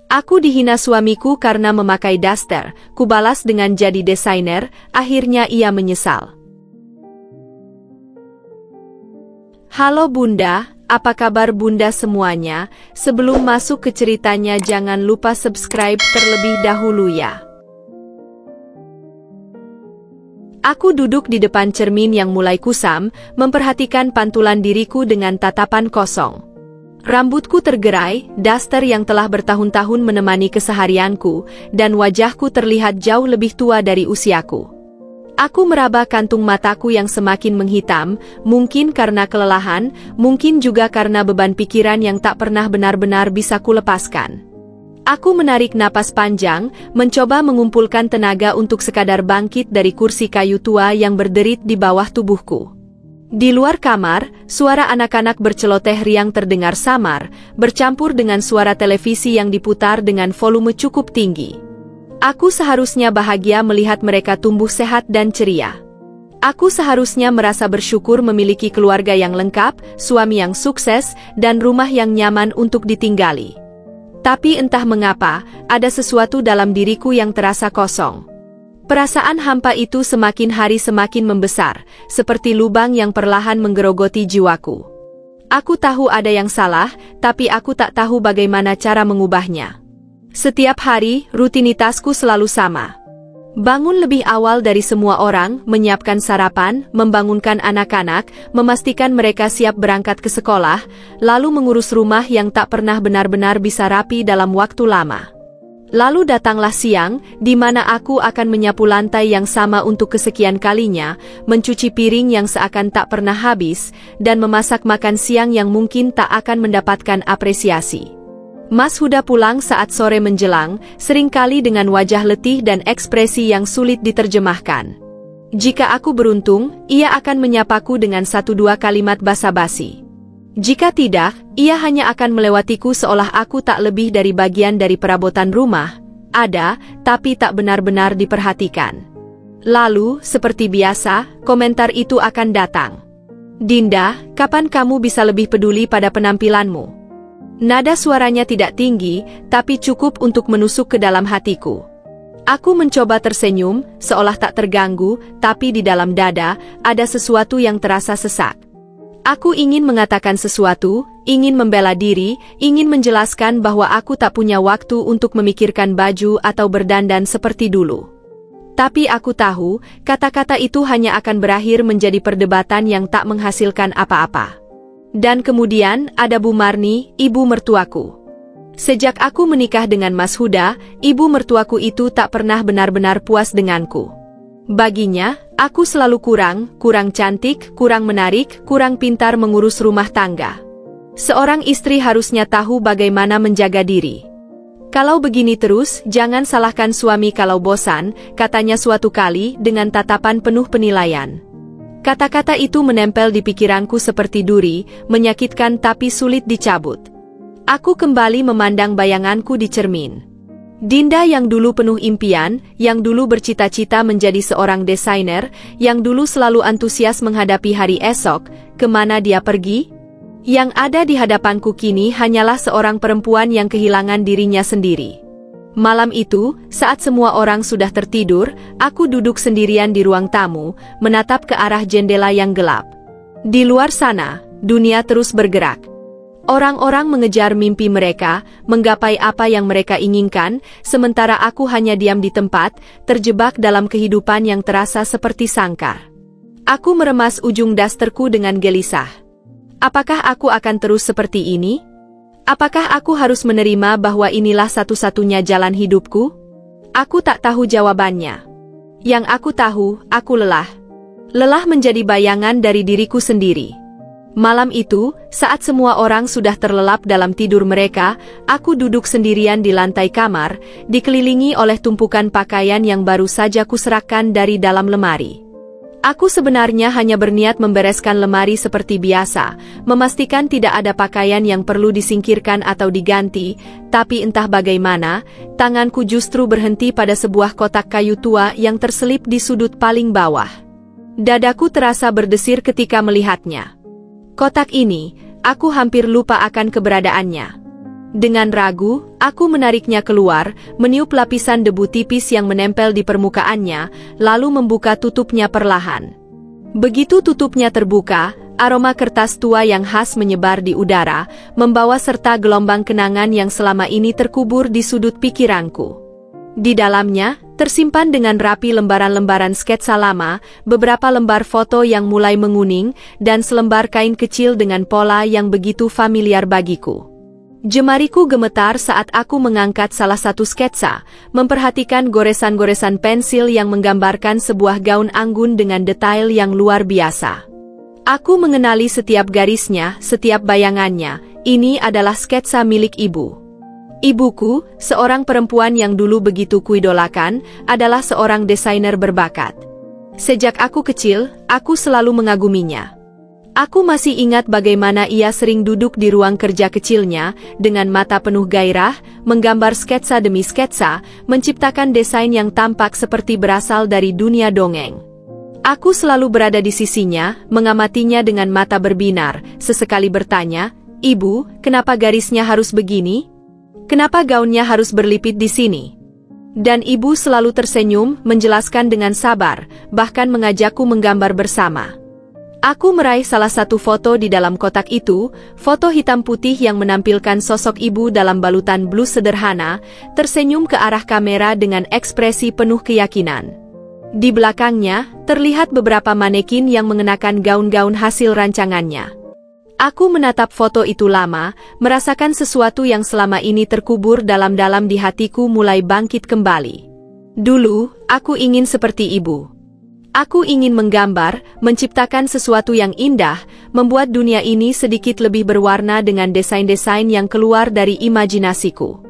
Aku dihina suamiku karena memakai daster, kubalas dengan jadi desainer, akhirnya ia menyesal. Halo Bunda, apa kabar Bunda semuanya? Sebelum masuk ke ceritanya jangan lupa subscribe terlebih dahulu ya. Aku duduk di depan cermin yang mulai kusam, memperhatikan pantulan diriku dengan tatapan kosong. Rambutku tergerai, daster yang telah bertahun-tahun menemani keseharianku, dan wajahku terlihat jauh lebih tua dari usiaku. Aku meraba kantung mataku yang semakin menghitam, mungkin karena kelelahan, mungkin juga karena beban pikiran yang tak pernah benar-benar bisa kulepaskan. Aku menarik napas panjang, mencoba mengumpulkan tenaga untuk sekadar bangkit dari kursi kayu tua yang berderit di bawah tubuhku. Di luar kamar, suara anak-anak berceloteh riang terdengar samar, bercampur dengan suara televisi yang diputar dengan volume cukup tinggi. Aku seharusnya bahagia melihat mereka tumbuh sehat dan ceria. Aku seharusnya merasa bersyukur memiliki keluarga yang lengkap, suami yang sukses, dan rumah yang nyaman untuk ditinggali. Tapi entah mengapa, ada sesuatu dalam diriku yang terasa kosong. Perasaan hampa itu semakin hari semakin membesar, seperti lubang yang perlahan menggerogoti jiwaku. Aku tahu ada yang salah, tapi aku tak tahu bagaimana cara mengubahnya. Setiap hari, rutinitasku selalu sama. Bangun lebih awal dari semua orang, menyiapkan sarapan, membangunkan anak-anak, memastikan mereka siap berangkat ke sekolah, lalu mengurus rumah yang tak pernah benar-benar bisa rapi dalam waktu lama. Lalu datanglah siang, di mana aku akan menyapu lantai yang sama untuk kesekian kalinya, mencuci piring yang seakan tak pernah habis, dan memasak makan siang yang mungkin tak akan mendapatkan apresiasi. Mas Huda pulang saat sore menjelang, seringkali dengan wajah letih dan ekspresi yang sulit diterjemahkan. Jika aku beruntung, ia akan menyapaku dengan 1-2 kalimat basa-basi. Jika tidak, ia hanya akan melewatiku seolah aku tak lebih dari bagian dari perabotan rumah, ada, tapi tak benar-benar diperhatikan. Lalu, seperti biasa, komentar itu akan datang. Dinda, kapan kamu bisa lebih peduli pada penampilanmu? Nada suaranya tidak tinggi, tapi cukup untuk menusuk ke dalam hatiku. Aku mencoba tersenyum, seolah tak terganggu, tapi di dalam dada, ada sesuatu yang terasa sesak. Aku ingin mengatakan sesuatu, ingin membela diri, ingin menjelaskan bahwa aku tak punya waktu untuk memikirkan baju atau berdandan seperti dulu. Tapi aku tahu, kata-kata itu hanya akan berakhir menjadi perdebatan yang tak menghasilkan apa-apa. Dan kemudian ada Bu Marni, ibu mertuaku. Sejak aku menikah dengan Mas Huda, ibu mertuaku itu tak pernah benar-benar puas denganku. Baginya, aku selalu kurang cantik, kurang menarik, kurang pintar mengurus rumah tangga. Seorang istri harusnya tahu bagaimana menjaga diri. Kalau begini terus, jangan salahkan suami kalau bosan, katanya suatu kali dengan tatapan penuh penilaian. Kata-kata itu menempel di pikiranku seperti duri, menyakitkan tapi sulit dicabut. Aku kembali memandang bayanganku di cermin. Dinda yang dulu penuh impian, yang dulu bercita-cita menjadi seorang desainer, yang dulu selalu antusias menghadapi hari esok, kemana dia pergi? Yang ada di hadapanku kini hanyalah seorang perempuan yang kehilangan dirinya sendiri. Malam itu, saat semua orang sudah tertidur, aku duduk sendirian di ruang tamu, menatap ke arah jendela yang gelap. Di luar sana, dunia terus bergerak. Orang-orang mengejar mimpi mereka, menggapai apa yang mereka inginkan, sementara aku hanya diam di tempat, terjebak dalam kehidupan yang terasa seperti sangkar. Aku meremas ujung dasterku dengan gelisah. Apakah aku akan terus seperti ini? Apakah aku harus menerima bahwa inilah satu-satunya jalan hidupku? Aku tak tahu jawabannya. Yang aku tahu, aku lelah. Lelah menjadi bayangan dari diriku sendiri. Malam itu, saat semua orang sudah terlelap dalam tidur mereka, aku duduk sendirian di lantai kamar, dikelilingi oleh tumpukan pakaian yang baru saja kuserahkan dari dalam lemari. Aku sebenarnya hanya berniat membereskan lemari seperti biasa, memastikan tidak ada pakaian yang perlu disingkirkan atau diganti, tapi entah bagaimana, tanganku justru berhenti pada sebuah kotak kayu tua yang terselip di sudut paling bawah. Dadaku terasa berdesir ketika melihatnya. Kotak ini, aku hampir lupa akan keberadaannya. Dengan ragu, aku menariknya keluar, meniup lapisan debu tipis yang menempel di permukaannya, lalu membuka tutupnya perlahan. Begitu tutupnya terbuka, aroma kertas tua yang khas menyebar di udara, membawa serta gelombang kenangan yang selama ini terkubur di sudut pikiranku. Di dalamnya, tersimpan dengan rapi lembaran-lembaran sketsa lama, beberapa lembar foto yang mulai menguning, dan selembar kain kecil dengan pola yang begitu familiar bagiku. Jemariku gemetar saat aku mengangkat salah satu sketsa, memperhatikan goresan-goresan pensil yang menggambarkan sebuah gaun anggun dengan detail yang luar biasa. Aku mengenali setiap garisnya, setiap bayangannya. Ini adalah sketsa milik ibu. Ibuku, seorang perempuan yang dulu begitu kuidolakan, adalah seorang desainer berbakat. Sejak aku kecil, aku selalu mengaguminya. Aku masih ingat bagaimana ia sering duduk di ruang kerja kecilnya, dengan mata penuh gairah, menggambar sketsa demi sketsa, menciptakan desain yang tampak seperti berasal dari dunia dongeng. Aku selalu berada di sisinya, mengamatinya dengan mata berbinar, sesekali bertanya, "Ibu, kenapa garisnya harus begini? Kenapa gaunnya harus berlipit di sini?" Dan ibu selalu tersenyum, menjelaskan dengan sabar, bahkan mengajakku menggambar bersama. Aku meraih salah satu foto di dalam kotak itu, foto hitam putih yang menampilkan sosok ibu dalam balutan blus sederhana, tersenyum ke arah kamera dengan ekspresi penuh keyakinan. Di belakangnya, terlihat beberapa manekin yang mengenakan gaun-gaun hasil rancangannya. Aku menatap foto itu lama, merasakan sesuatu yang selama ini terkubur dalam-dalam di hatiku mulai bangkit kembali. Dulu, aku ingin seperti ibu. Aku ingin menggambar, menciptakan sesuatu yang indah, membuat dunia ini sedikit lebih berwarna dengan desain-desain yang keluar dari imajinasiku.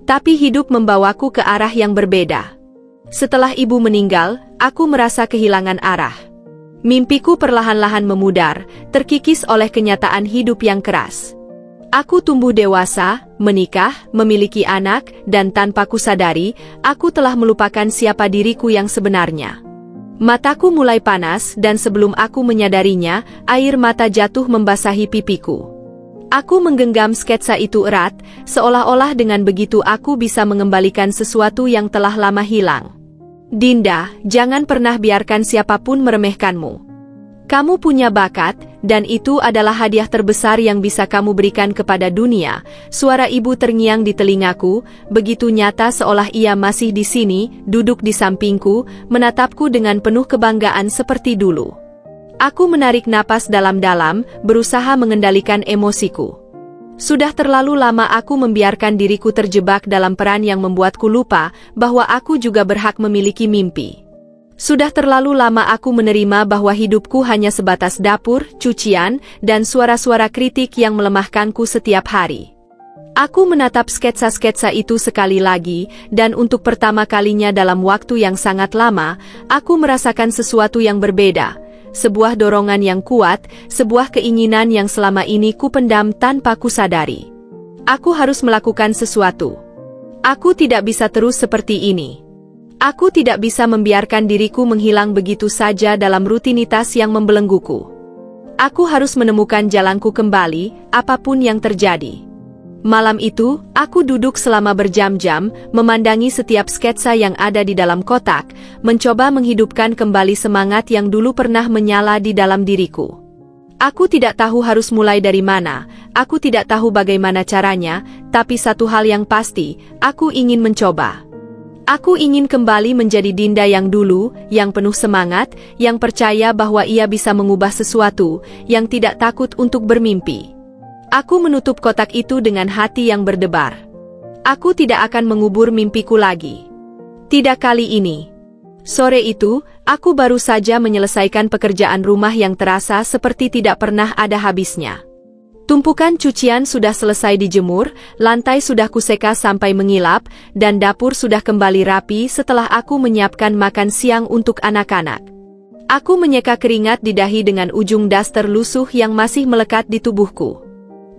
Tapi hidup membawaku ke arah yang berbeda. Setelah ibu meninggal, aku merasa kehilangan arah. Mimpiku perlahan-lahan memudar, terkikis oleh kenyataan hidup yang keras. Aku tumbuh dewasa, menikah, memiliki anak, dan tanpa kusadari, aku telah melupakan siapa diriku yang sebenarnya. Mataku mulai panas dan sebelum aku menyadarinya, air mata jatuh membasahi pipiku. Aku menggenggam sketsa itu erat, seolah-olah dengan begitu aku bisa mengembalikan sesuatu yang telah lama hilang. Dinda, jangan pernah biarkan siapapun meremehkanmu. Kamu punya bakat, dan itu adalah hadiah terbesar yang bisa kamu berikan kepada dunia. Suara ibu terngiang di telingaku, begitu nyata seolah ia masih di sini, duduk di sampingku, menatapku dengan penuh kebanggaan seperti dulu. Aku menarik napas dalam-dalam, berusaha mengendalikan emosiku. Sudah terlalu lama aku membiarkan diriku terjebak dalam peran yang membuatku lupa bahwa aku juga berhak memiliki mimpi. Sudah terlalu lama aku menerima bahwa hidupku hanya sebatas dapur, cucian, dan suara-suara kritik yang melemahkanku setiap hari. Aku menatap sketsa-sketsa itu sekali lagi, dan untuk pertama kalinya dalam waktu yang sangat lama, aku merasakan sesuatu yang berbeda. Sebuah dorongan yang kuat, sebuah keinginan yang selama ini kupendam tanpa kusadari. Aku harus melakukan sesuatu. Aku tidak bisa terus seperti ini. Aku tidak bisa membiarkan diriku menghilang begitu saja dalam rutinitas yang membelengguku. Aku harus menemukan jalanku kembali, apapun yang terjadi. Malam itu, aku duduk selama berjam-jam, memandangi setiap sketsa yang ada di dalam kotak, mencoba menghidupkan kembali semangat yang dulu pernah menyala di dalam diriku. Aku tidak tahu harus mulai dari mana, aku tidak tahu bagaimana caranya, tapi satu hal yang pasti, aku ingin mencoba. Aku ingin kembali menjadi Dinda yang dulu, yang penuh semangat, yang percaya bahwa ia bisa mengubah sesuatu, yang tidak takut untuk bermimpi. Aku menutup kotak itu dengan hati yang berdebar. Aku tidak akan mengubur mimpiku lagi. Tidak kali ini. Sore itu, aku baru saja menyelesaikan pekerjaan rumah yang terasa seperti tidak pernah ada habisnya. Tumpukan cucian sudah selesai dijemur, lantai sudah kuseka sampai mengilap, dan dapur sudah kembali rapi setelah aku menyiapkan makan siang untuk anak-anak. Aku menyeka keringat di dahi dengan ujung daster lusuh yang masih melekat di tubuhku.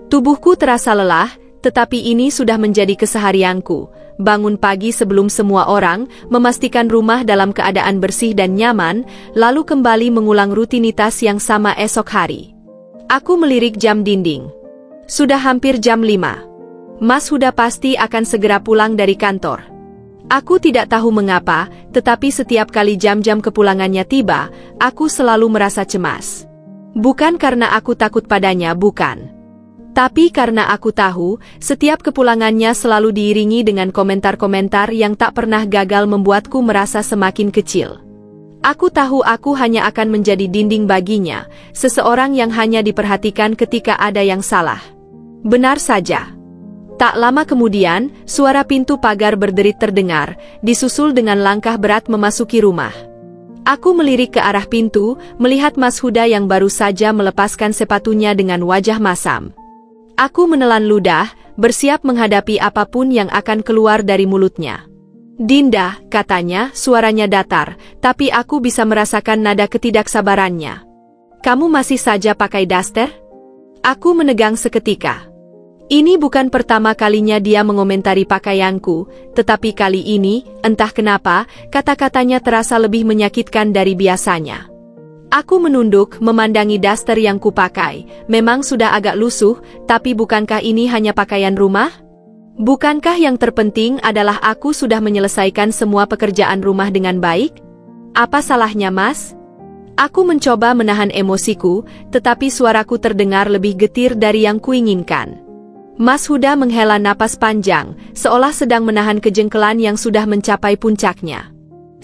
Tubuhku terasa lelah, tetapi ini sudah menjadi keseharianku. Bangun pagi sebelum semua orang, memastikan rumah dalam keadaan bersih dan nyaman, lalu kembali mengulang rutinitas yang sama esok hari. Aku melirik jam dinding. Sudah hampir jam 5. Mas Huda pasti akan segera pulang dari kantor. Aku tidak tahu mengapa, tetapi setiap kali jam-jam kepulangannya tiba, aku selalu merasa cemas. Bukan karena aku takut padanya, bukan. Tapi karena aku tahu, setiap kepulangannya selalu diiringi dengan komentar-komentar yang tak pernah gagal membuatku merasa semakin kecil. Aku tahu aku hanya akan menjadi dinding baginya, seseorang yang hanya diperhatikan ketika ada yang salah. Benar saja. Tak lama kemudian, suara pintu pagar berderit terdengar, disusul dengan langkah berat memasuki rumah. Aku melirik ke arah pintu, melihat Mas Huda yang baru saja melepaskan sepatunya dengan wajah masam. Aku menelan ludah, bersiap menghadapi apapun yang akan keluar dari mulutnya. "Dinda," katanya, suaranya datar, tapi aku bisa merasakan nada ketidaksabarannya. "Kamu masih saja pakai daster?" Aku menegang seketika. Ini bukan pertama kalinya dia mengomentari pakaianku, tetapi kali ini, entah kenapa, kata-katanya terasa lebih menyakitkan dari biasanya. Aku menunduk, memandangi daster yang kupakai. Memang sudah agak lusuh, tapi bukankah ini hanya pakaian rumah? Bukankah yang terpenting adalah aku sudah menyelesaikan semua pekerjaan rumah dengan baik? Apa salahnya, Mas? Aku mencoba menahan emosiku, tetapi suaraku terdengar lebih getir dari yang kuinginkan. Mas Huda menghela napas panjang, seolah sedang menahan kejengkelan yang sudah mencapai puncaknya.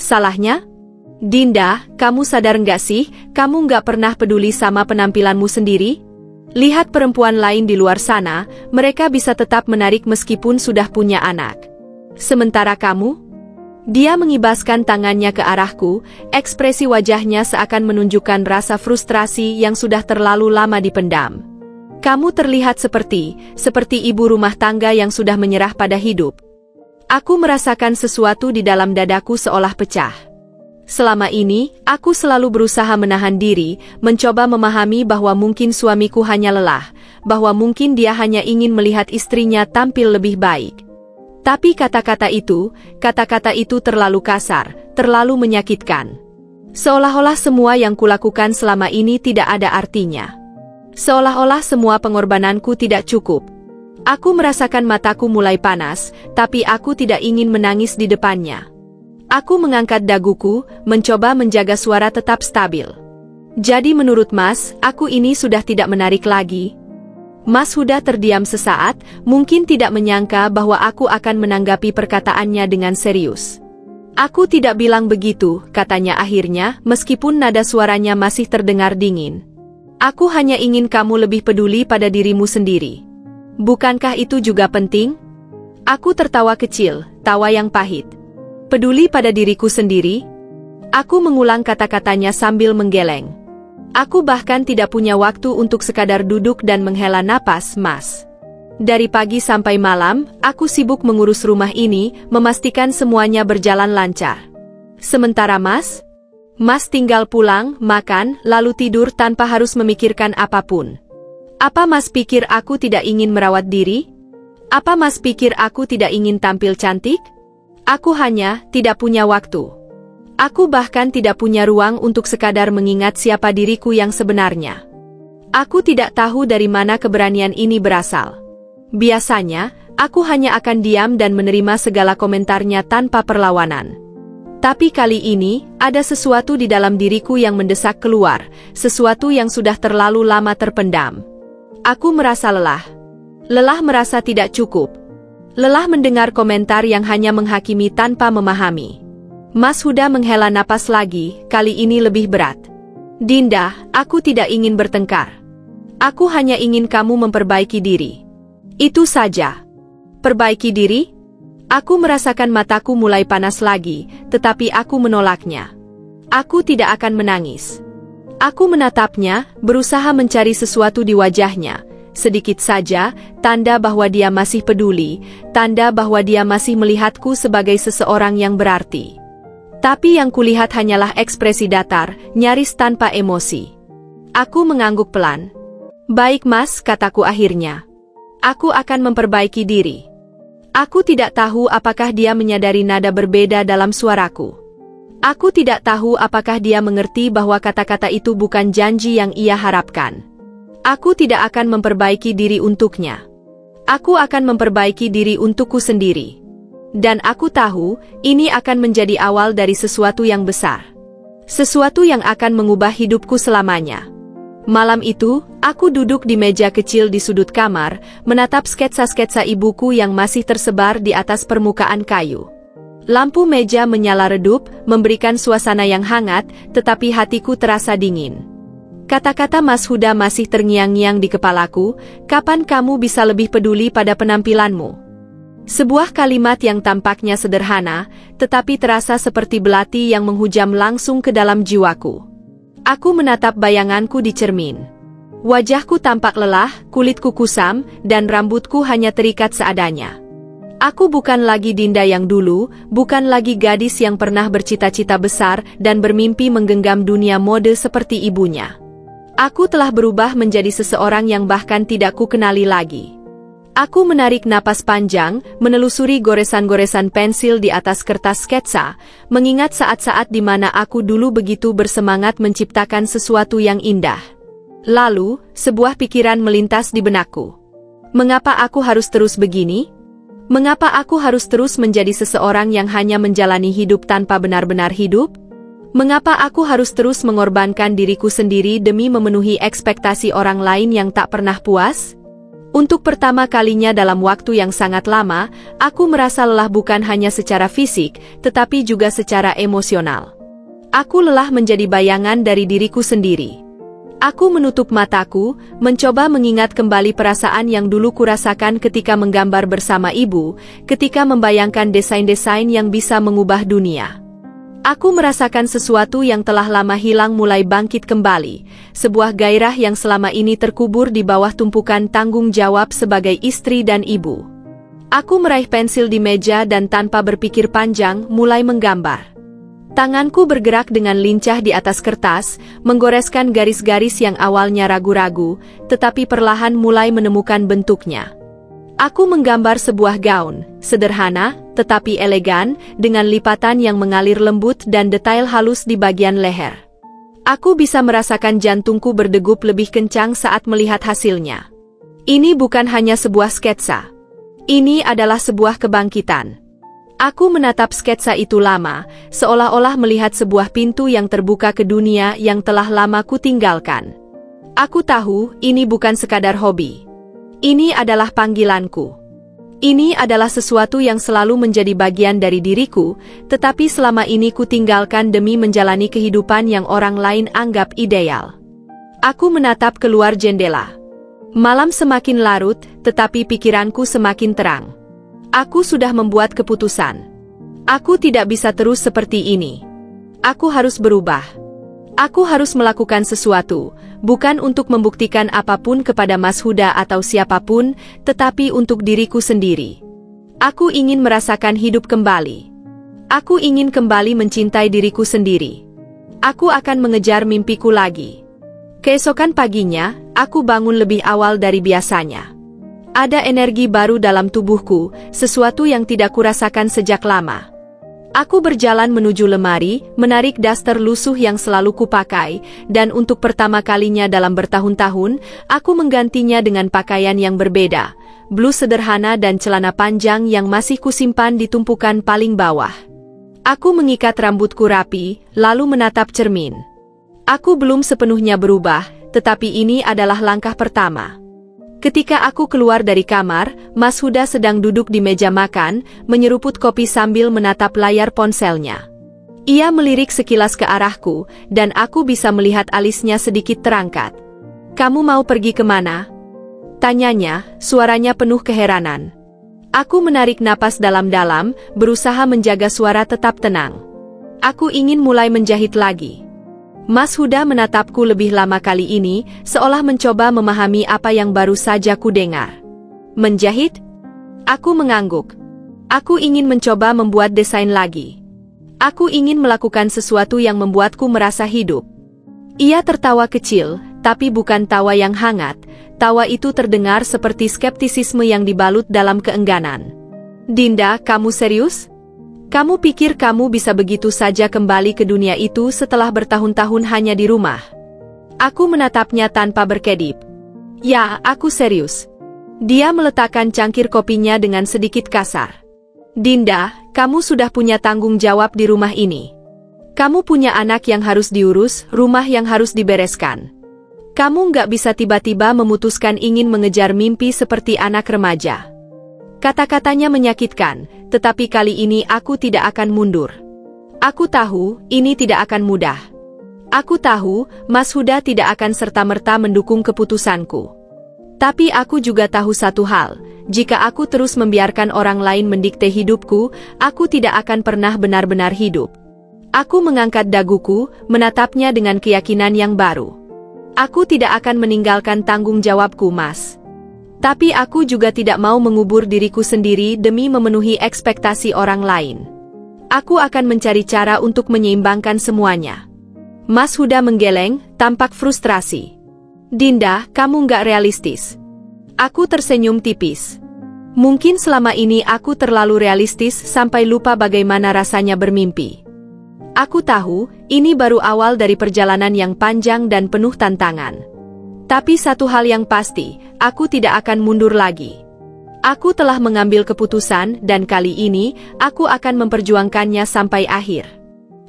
"Salahnya? Dinda, kamu sadar nggak sih, kamu nggak pernah peduli sama penampilanmu sendiri? Lihat perempuan lain di luar sana, mereka bisa tetap menarik meskipun sudah punya anak. Sementara kamu?" Dia mengibaskan tangannya ke arahku, ekspresi wajahnya seakan menunjukkan rasa frustrasi yang sudah terlalu lama dipendam. "Kamu terlihat seperti ibu rumah tangga yang sudah menyerah pada hidup." Aku merasakan sesuatu di dalam dadaku seolah pecah. Selama ini, aku selalu berusaha menahan diri, mencoba memahami bahwa mungkin suamiku hanya lelah, bahwa mungkin dia hanya ingin melihat istrinya tampil lebih baik. Tapi kata-kata itu terlalu kasar, terlalu menyakitkan. Seolah-olah semua yang kulakukan selama ini tidak ada artinya. Seolah-olah semua pengorbananku tidak cukup. Aku merasakan mataku mulai panas, tapi aku tidak ingin menangis di depannya. Aku mengangkat daguku, mencoba menjaga suara tetap stabil. "Jadi menurut Mas, aku ini sudah tidak menarik lagi?" Mas Huda terdiam sesaat, mungkin tidak menyangka bahwa aku akan menanggapi perkataannya dengan serius. "Aku tidak bilang begitu," katanya akhirnya, meskipun nada suaranya masih terdengar dingin. "Aku hanya ingin kamu lebih peduli pada dirimu sendiri. Bukankah itu juga penting?" Aku tertawa kecil, tawa yang pahit. "Peduli pada diriku sendiri?" Aku mengulang kata-katanya sambil menggeleng. "Aku bahkan tidak punya waktu untuk sekadar duduk dan menghela napas, Mas. Dari pagi sampai malam, aku sibuk mengurus rumah ini, memastikan semuanya berjalan lancar. Sementara Mas tinggal pulang, makan, lalu tidur tanpa harus memikirkan apapun. Apa Mas pikir aku tidak ingin merawat diri? Apa Mas pikir aku tidak ingin tampil cantik? Aku hanya tidak punya waktu. Aku bahkan tidak punya ruang untuk sekadar mengingat siapa diriku yang sebenarnya. Aku tidak tahu dari mana keberanian ini berasal. Biasanya, aku hanya akan diam dan menerima segala komentarnya tanpa perlawanan. Tapi kali ini, ada sesuatu di dalam diriku yang mendesak keluar, sesuatu yang sudah terlalu lama terpendam. Aku merasa lelah. Lelah merasa tidak cukup. Lelah mendengar komentar yang hanya menghakimi tanpa memahami. Mas Huda menghela napas lagi, kali ini lebih berat. "Dinda, aku tidak ingin bertengkar. Aku hanya ingin kamu memperbaiki diri. Itu saja." "Perbaiki diri?" Aku merasakan mataku mulai panas lagi, tetapi aku menolaknya. Aku tidak akan menangis. Aku menatapnya, berusaha mencari sesuatu di wajahnya. Sedikit saja, tanda bahwa dia masih peduli, tanda bahwa dia masih melihatku sebagai seseorang yang berarti. Tapi yang kulihat hanyalah ekspresi datar, nyaris tanpa emosi. Aku mengangguk pelan. "Baik Mas," kataku akhirnya. "Aku akan memperbaiki diri." Aku tidak tahu apakah dia menyadari nada berbeda dalam suaraku. Aku tidak tahu apakah dia mengerti bahwa kata-kata itu bukan janji yang ia harapkan. Aku tidak akan memperbaiki diri untuknya. Aku akan memperbaiki diri untukku sendiri. Dan aku tahu, ini akan menjadi awal dari sesuatu yang besar. Sesuatu yang akan mengubah hidupku selamanya. Malam itu, aku duduk di meja kecil di sudut kamar, menatap sketsa-sketsa ibuku yang masih tersebar di atas permukaan kayu. Lampu meja menyala redup, memberikan suasana yang hangat, tetapi hatiku terasa dingin. Kata-kata Mas Huda masih terngiang-ngiang di kepalaku, kapan kamu bisa lebih peduli pada penampilanmu? Sebuah kalimat yang tampaknya sederhana, tetapi terasa seperti belati yang menghujam langsung ke dalam jiwaku. Aku menatap bayanganku di cermin. Wajahku tampak lelah, kulitku kusam, dan rambutku hanya terikat seadanya. Aku bukan lagi Dinda yang dulu, bukan lagi gadis yang pernah bercita-cita besar dan bermimpi menggenggam dunia mode seperti ibunya. Aku telah berubah menjadi seseorang yang bahkan tidak kukenali lagi. Aku menarik napas panjang, menelusuri goresan-goresan pensil di atas kertas sketsa, mengingat saat-saat di mana aku dulu begitu bersemangat menciptakan sesuatu yang indah. Lalu, sebuah pikiran melintas di benakku. Mengapa aku harus terus begini? Mengapa aku harus terus menjadi seseorang yang hanya menjalani hidup tanpa benar-benar hidup? Mengapa aku harus terus mengorbankan diriku sendiri demi memenuhi ekspektasi orang lain yang tak pernah puas? Untuk pertama kalinya dalam waktu yang sangat lama, aku merasa lelah bukan hanya secara fisik, tetapi juga secara emosional. Aku lelah menjadi bayangan dari diriku sendiri. Aku menutup mataku, mencoba mengingat kembali perasaan yang dulu kurasakan ketika menggambar bersama ibu, ketika membayangkan desain-desain yang bisa mengubah dunia. Aku merasakan sesuatu yang telah lama hilang mulai bangkit kembali, sebuah gairah yang selama ini terkubur di bawah tumpukan tanggung jawab sebagai istri dan ibu. Aku meraih pensil di meja dan tanpa berpikir panjang, mulai menggambar. Tanganku bergerak dengan lincah di atas kertas, menggoreskan garis-garis yang awalnya ragu-ragu, tetapi perlahan mulai menemukan bentuknya. Aku menggambar sebuah gaun, sederhana, tetapi elegan, dengan lipatan yang mengalir lembut dan detail halus di bagian leher. Aku bisa merasakan jantungku berdegup lebih kencang saat melihat hasilnya. Ini bukan hanya sebuah sketsa. Ini adalah sebuah kebangkitan. Aku menatap sketsa itu lama, seolah-olah melihat sebuah pintu yang terbuka ke dunia yang telah lama kutinggalkan. Aku tahu, ini bukan sekadar hobi. Ini adalah panggilanku. Ini adalah sesuatu yang selalu menjadi bagian dari diriku, tetapi selama ini kutinggalkan demi menjalani kehidupan yang orang lain anggap ideal. Aku menatap keluar jendela. Malam semakin larut, tetapi pikiranku semakin terang. Aku sudah membuat keputusan. Aku tidak bisa terus seperti ini. Aku harus berubah. Aku harus melakukan sesuatu, bukan untuk membuktikan apapun kepada Mas Huda atau siapapun, tetapi untuk diriku sendiri. Aku ingin merasakan hidup kembali. Aku ingin kembali mencintai diriku sendiri. Aku akan mengejar mimpiku lagi. Keesokan paginya, aku bangun lebih awal dari biasanya. Ada energi baru dalam tubuhku, sesuatu yang tidak kurasakan sejak lama. Aku berjalan menuju lemari, menarik daster lusuh yang selalu kupakai, dan untuk pertama kalinya dalam bertahun-tahun, aku menggantinya dengan pakaian yang berbeda, blus sederhana dan celana panjang yang masih kusimpan di tumpukan paling bawah. Aku mengikat rambutku rapi, lalu menatap cermin. Aku belum sepenuhnya berubah, tetapi ini adalah langkah pertama. Ketika aku keluar dari kamar, Mas Huda sedang duduk di meja makan, menyeruput kopi sambil menatap layar ponselnya. Ia melirik sekilas ke arahku, dan aku bisa melihat alisnya sedikit terangkat. "Kamu mau pergi kemana?" tanyanya, suaranya penuh keheranan. Aku menarik napas dalam-dalam, berusaha menjaga suara tetap tenang. "Aku ingin mulai menjahit lagi." Mas Huda menatapku lebih lama kali ini, seolah mencoba memahami apa yang baru saja ku dengar. "Menjahit?" Aku mengangguk. "Aku ingin mencoba membuat desain lagi. Aku ingin melakukan sesuatu yang membuatku merasa hidup." Ia tertawa kecil, tapi bukan tawa yang hangat. Tawa itu terdengar seperti skeptisisme yang dibalut dalam keengganan. "Dinda, kamu serius? Kamu pikir kamu bisa begitu saja kembali ke dunia itu setelah bertahun-tahun hanya di rumah?" Aku menatapnya tanpa berkedip. "Ya, aku serius. Dia meletakkan cangkir kopinya dengan sedikit kasar. Dinda, kamu sudah punya tanggung jawab di rumah ini. Kamu punya anak yang harus diurus, rumah yang harus dibereskan. Kamu nggak bisa tiba-tiba memutuskan ingin mengejar mimpi seperti anak remaja. Kata-katanya menyakitkan, tetapi kali ini aku tidak akan mundur. Aku tahu, ini tidak akan mudah. Aku tahu, Mas Huda tidak akan serta-merta mendukung keputusanku. Tapi aku juga tahu satu hal, jika aku terus membiarkan orang lain mendikte hidupku, aku tidak akan pernah benar-benar hidup. Aku mengangkat daguku, menatapnya dengan keyakinan yang baru. Aku tidak akan meninggalkan tanggung jawabku, Mas. Tapi aku juga tidak mau mengubur diriku sendiri demi memenuhi ekspektasi orang lain. Aku akan mencari cara untuk menyeimbangkan semuanya. Mas Huda menggeleng, tampak frustrasi. Dinda, kamu nggak realistis. Aku tersenyum tipis. Mungkin selama ini aku terlalu realistis sampai lupa bagaimana rasanya bermimpi. Aku tahu, ini baru awal dari perjalanan yang panjang dan penuh tantangan. Tapi satu hal yang pasti, aku tidak akan mundur lagi. Aku telah mengambil keputusan dan kali ini, aku akan memperjuangkannya sampai akhir.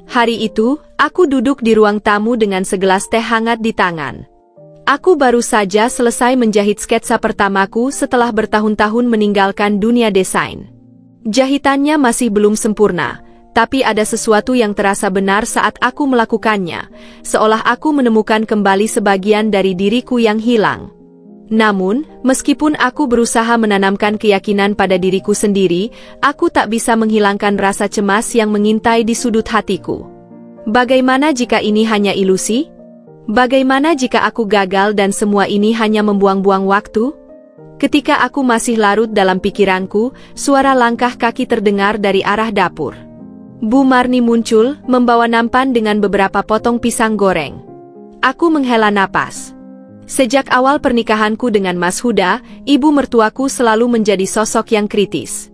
Hari itu, aku duduk di ruang tamu dengan segelas teh hangat di tangan. Aku baru saja selesai menjahit sketsa pertamaku setelah bertahun-tahun meninggalkan dunia desain. Jahitannya masih belum sempurna, tapi ada sesuatu yang terasa benar saat aku melakukannya, seolah aku menemukan kembali sebagian dari diriku yang hilang. Namun, meskipun aku berusaha menanamkan keyakinan pada diriku sendiri, aku tak bisa menghilangkan rasa cemas yang mengintai di sudut hatiku. Bagaimana jika ini hanya ilusi? Bagaimana jika aku gagal dan semua ini hanya membuang-buang waktu? Ketika aku masih larut dalam pikiranku, suara langkah kaki terdengar dari arah dapur. Bu Marni muncul, membawa nampan dengan beberapa potong pisang goreng. Aku menghela napas. Sejak awal pernikahanku dengan Mas Huda, ibu mertuaku selalu menjadi sosok yang kritis.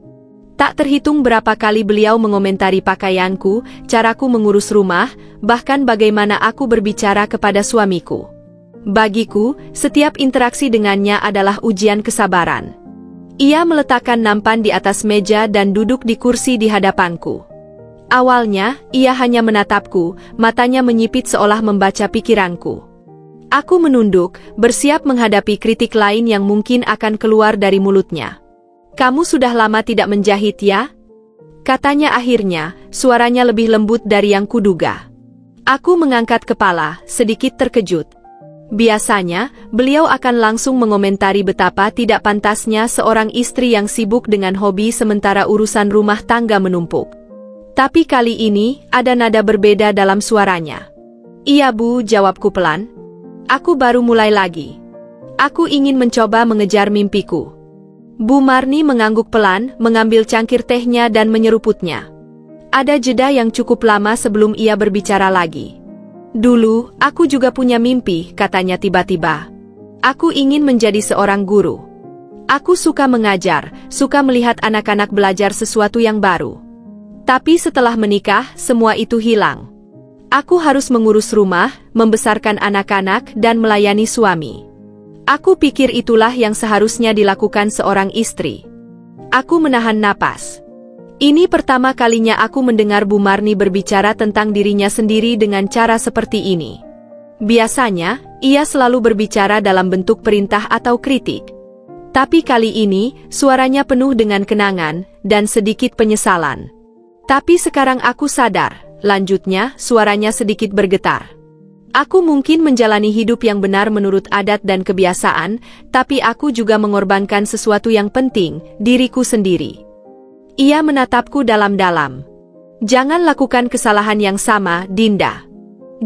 Tak terhitung berapa kali beliau mengomentari pakaianku, caraku mengurus rumah, bahkan bagaimana aku berbicara kepada suamiku. Bagiku, setiap interaksi dengannya adalah ujian kesabaran. Ia meletakkan nampan di atas meja dan duduk di kursi di hadapanku. Awalnya, ia hanya menatapku, matanya menyipit seolah membaca pikiranku. Aku menunduk, bersiap menghadapi kritik lain yang mungkin akan keluar dari mulutnya. Kamu sudah lama tidak menjahit ya? Katanya akhirnya, suaranya lebih lembut dari yang kuduga. Aku mengangkat kepala, sedikit terkejut. Biasanya, beliau akan langsung mengomentari betapa tidak pantasnya seorang istri yang sibuk dengan hobi sementara urusan rumah tangga menumpuk. Tapi kali ini, ada nada berbeda dalam suaranya. Iya Bu, jawabku pelan. Aku baru mulai lagi. Aku ingin mencoba mengejar mimpiku. Bu Marni mengangguk pelan, mengambil cangkir tehnya dan menyeruputnya. Ada jeda yang cukup lama sebelum ia berbicara lagi. Dulu, aku juga punya mimpi, katanya tiba-tiba. Aku ingin menjadi seorang guru. Aku suka mengajar, suka melihat anak-anak belajar sesuatu yang baru. Tapi setelah menikah, semua itu hilang. Aku harus mengurus rumah, membesarkan anak-anak, dan melayani suami. Aku pikir itulah yang seharusnya dilakukan seorang istri. Aku menahan napas. Ini pertama kalinya aku mendengar Bu Marni berbicara tentang dirinya sendiri dengan cara seperti ini. Biasanya, ia selalu berbicara dalam bentuk perintah atau kritik. Tapi kali ini, suaranya penuh dengan kenangan, dan sedikit penyesalan. Tapi sekarang aku sadar, lanjutnya, suaranya sedikit bergetar. Aku mungkin menjalani hidup yang benar menurut adat dan kebiasaan, tapi aku juga mengorbankan sesuatu yang penting, diriku sendiri. Ia menatapku dalam-dalam. Jangan lakukan kesalahan yang sama, Dinda.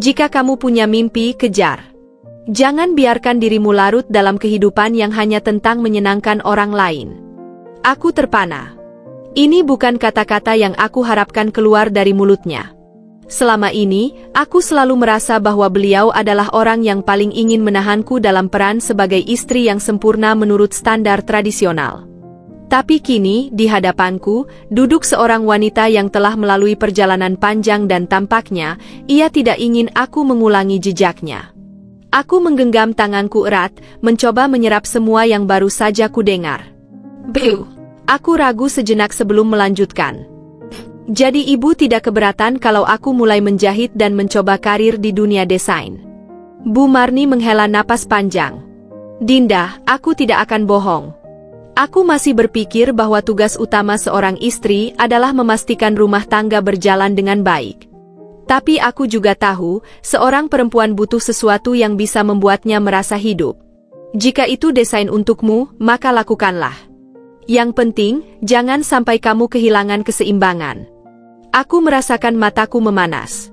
Jika kamu punya mimpi, kejar. Jangan biarkan dirimu larut dalam kehidupan yang hanya tentang menyenangkan orang lain. Aku terpana. Ini bukan kata-kata yang aku harapkan keluar dari mulutnya. Selama ini, aku selalu merasa bahwa beliau adalah orang yang paling ingin menahanku dalam peran sebagai istri yang sempurna menurut standar tradisional. Tapi kini, di hadapanku, duduk seorang wanita yang telah melalui perjalanan panjang dan tampaknya, ia tidak ingin aku mengulangi jejaknya. Aku menggenggam tanganku erat, mencoba menyerap semua yang baru saja ku dengar. Beuh. Aku ragu sejenak sebelum melanjutkan. Jadi ibu tidak keberatan kalau aku mulai menjahit dan mencoba karir di dunia desain. Bu Marni menghela napas panjang. Dinda, aku tidak akan bohong. Aku masih berpikir bahwa tugas utama seorang istri adalah memastikan rumah tangga berjalan dengan baik. Tapi aku juga tahu, seorang perempuan butuh sesuatu yang bisa membuatnya merasa hidup. Jika itu desain untukmu, maka lakukanlah. Yang penting, jangan sampai kamu kehilangan keseimbangan. Aku merasakan mataku memanas.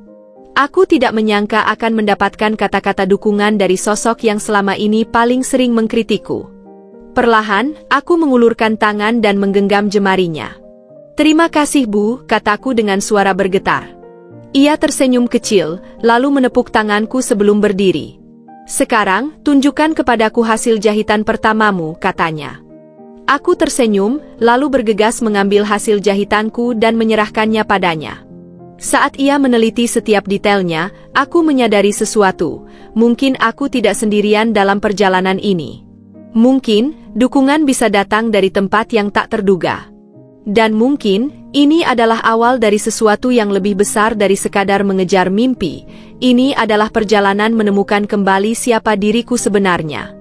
Aku tidak menyangka akan mendapatkan kata-kata dukungan dari sosok yang selama ini paling sering mengkritikku. Perlahan, aku mengulurkan tangan dan menggenggam jemarinya. Terima kasih Bu, kataku dengan suara bergetar. Ia tersenyum kecil, lalu menepuk tanganku sebelum berdiri. Sekarang, tunjukkan kepadaku hasil jahitan pertamamu, katanya. Aku tersenyum, lalu bergegas mengambil hasil jahitanku dan menyerahkannya padanya. Saat ia meneliti setiap detailnya, aku menyadari sesuatu. Mungkin aku tidak sendirian dalam perjalanan ini. Mungkin, dukungan bisa datang dari tempat yang tak terduga. Dan mungkin, ini adalah awal dari sesuatu yang lebih besar dari sekadar mengejar mimpi. Ini adalah perjalanan menemukan kembali siapa diriku sebenarnya.